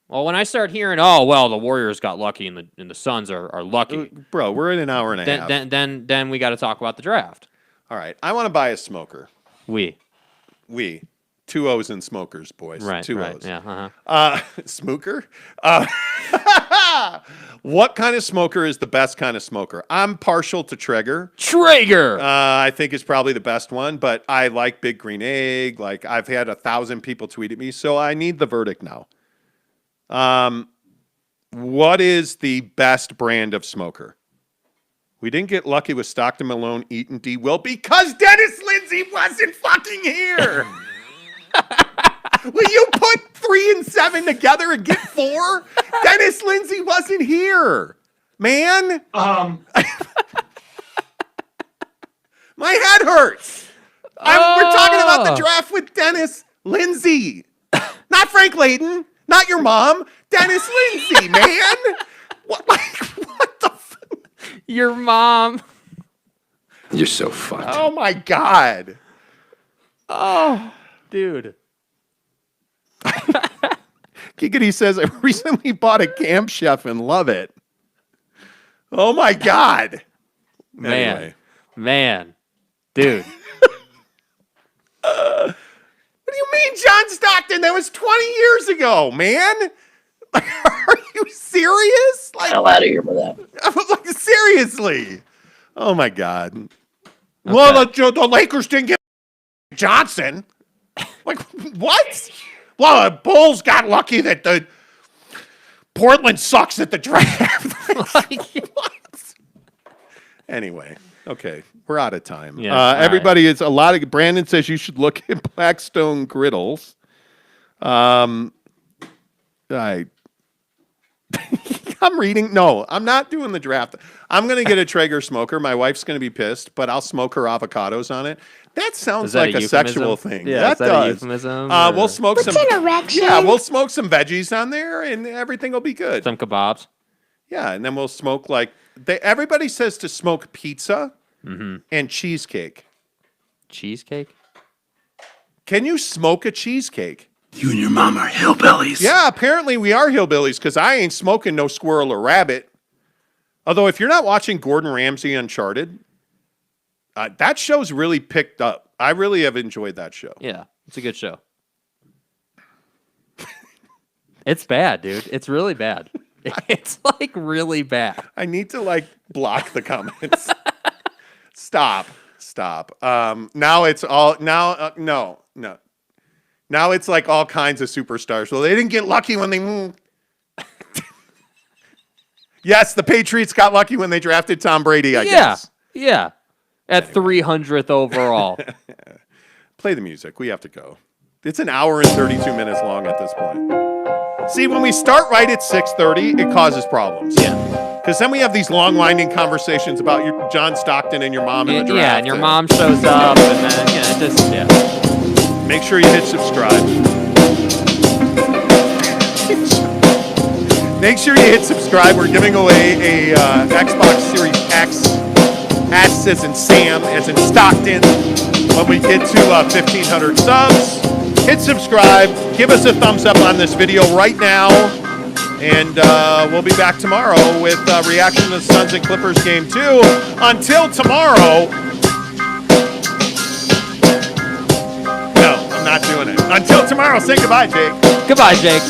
Well, when I start hearing, the Warriors got lucky and the Suns are lucky. Bro, we're in an hour and a half. Then we got to talk about the draft. All right, I want to buy a smoker. We. 2 O's in smokers, boys. Right, 2 right. O's. Yeah, Smooker? What kind of smoker is the best kind of smoker? I'm partial to Traeger. Traeger! I think is probably the best one, but I like Big Green Egg. I've had 1,000 people tweet at me, so I need the verdict now. What is the best brand of smoker? We didn't get lucky with Stockton, Malone, Eaton, D. Will because Dennis Lindsay wasn't fucking here. Will you put 3 and 7 together and get 4? Dennis Lindsay wasn't here, man. My head hurts. We're talking about the draft with Dennis Lindsay, not Frank Layden, not your mom. Dennis Lindsay, man. What the? Your mom. You're so fucked. Oh my god. Oh, dude. Giggity says, I recently bought a Camp Chef and love it. Oh my God. Anyway. Man. Dude. What do you mean, John Stockton? That was 20 years ago, man. Are you serious? Like, Hell out of here with that. like, seriously. Oh my God. Okay. Well, the Lakers didn't get Johnson. Like, what? Well, the Bulls got lucky that the Portland sucks at the draft. What? Anyway, okay, we're out of time. Yeah, everybody is a lot of. Brandon says you should look at Blackstone griddles. I'm reading. No, I'm not doing the draft. I'm going to get a Traeger smoker. My wife's going to be pissed, but I'll smoke her avocados on it. That sounds like a sexual thing. Yeah, that is that does. a euphemism? We'll smoke some. What's an erection? Yeah, we'll smoke some veggies on there, and everything will be good. Some kebabs. Yeah, and then we'll smoke everybody says to smoke pizza and cheesecake. Cheesecake? Can you smoke a cheesecake? You and your mom are hillbillies. Yeah, apparently we are hillbillies because I ain't smoking no squirrel or rabbit. Although if you're not watching Gordon Ramsay Uncharted, that show's really picked up. I really have enjoyed that show. Yeah, it's a good show. It's bad, dude. It's really bad. It's like really bad. I need to block the comments. Stop. Now it's all no. Now it's like all kinds of superstars. Well, they didn't get lucky when they moved. Yes, the Patriots got lucky when they drafted Tom Brady, I guess. Yeah. At 300th overall. Play the music. We have to go. It's an hour and 32 minutes long at this point. See, when we start right at 6:30, it causes problems. Yeah. Because then we have these long, winding conversations about your John Stockton and your mom in the draft. Yeah, and your mom shows up, and then, Make sure you hit subscribe. Make sure you hit subscribe. We're giving away a Xbox Series X. S as in Sam, as in Stockton. When we get to 1,500 subs, hit subscribe. Give us a thumbs up on this video right now. And we'll be back tomorrow with reaction to the Suns and Clippers game 2. Until tomorrow. No, I'm not doing it. Until tomorrow, say goodbye, Jake. Goodbye, Jake.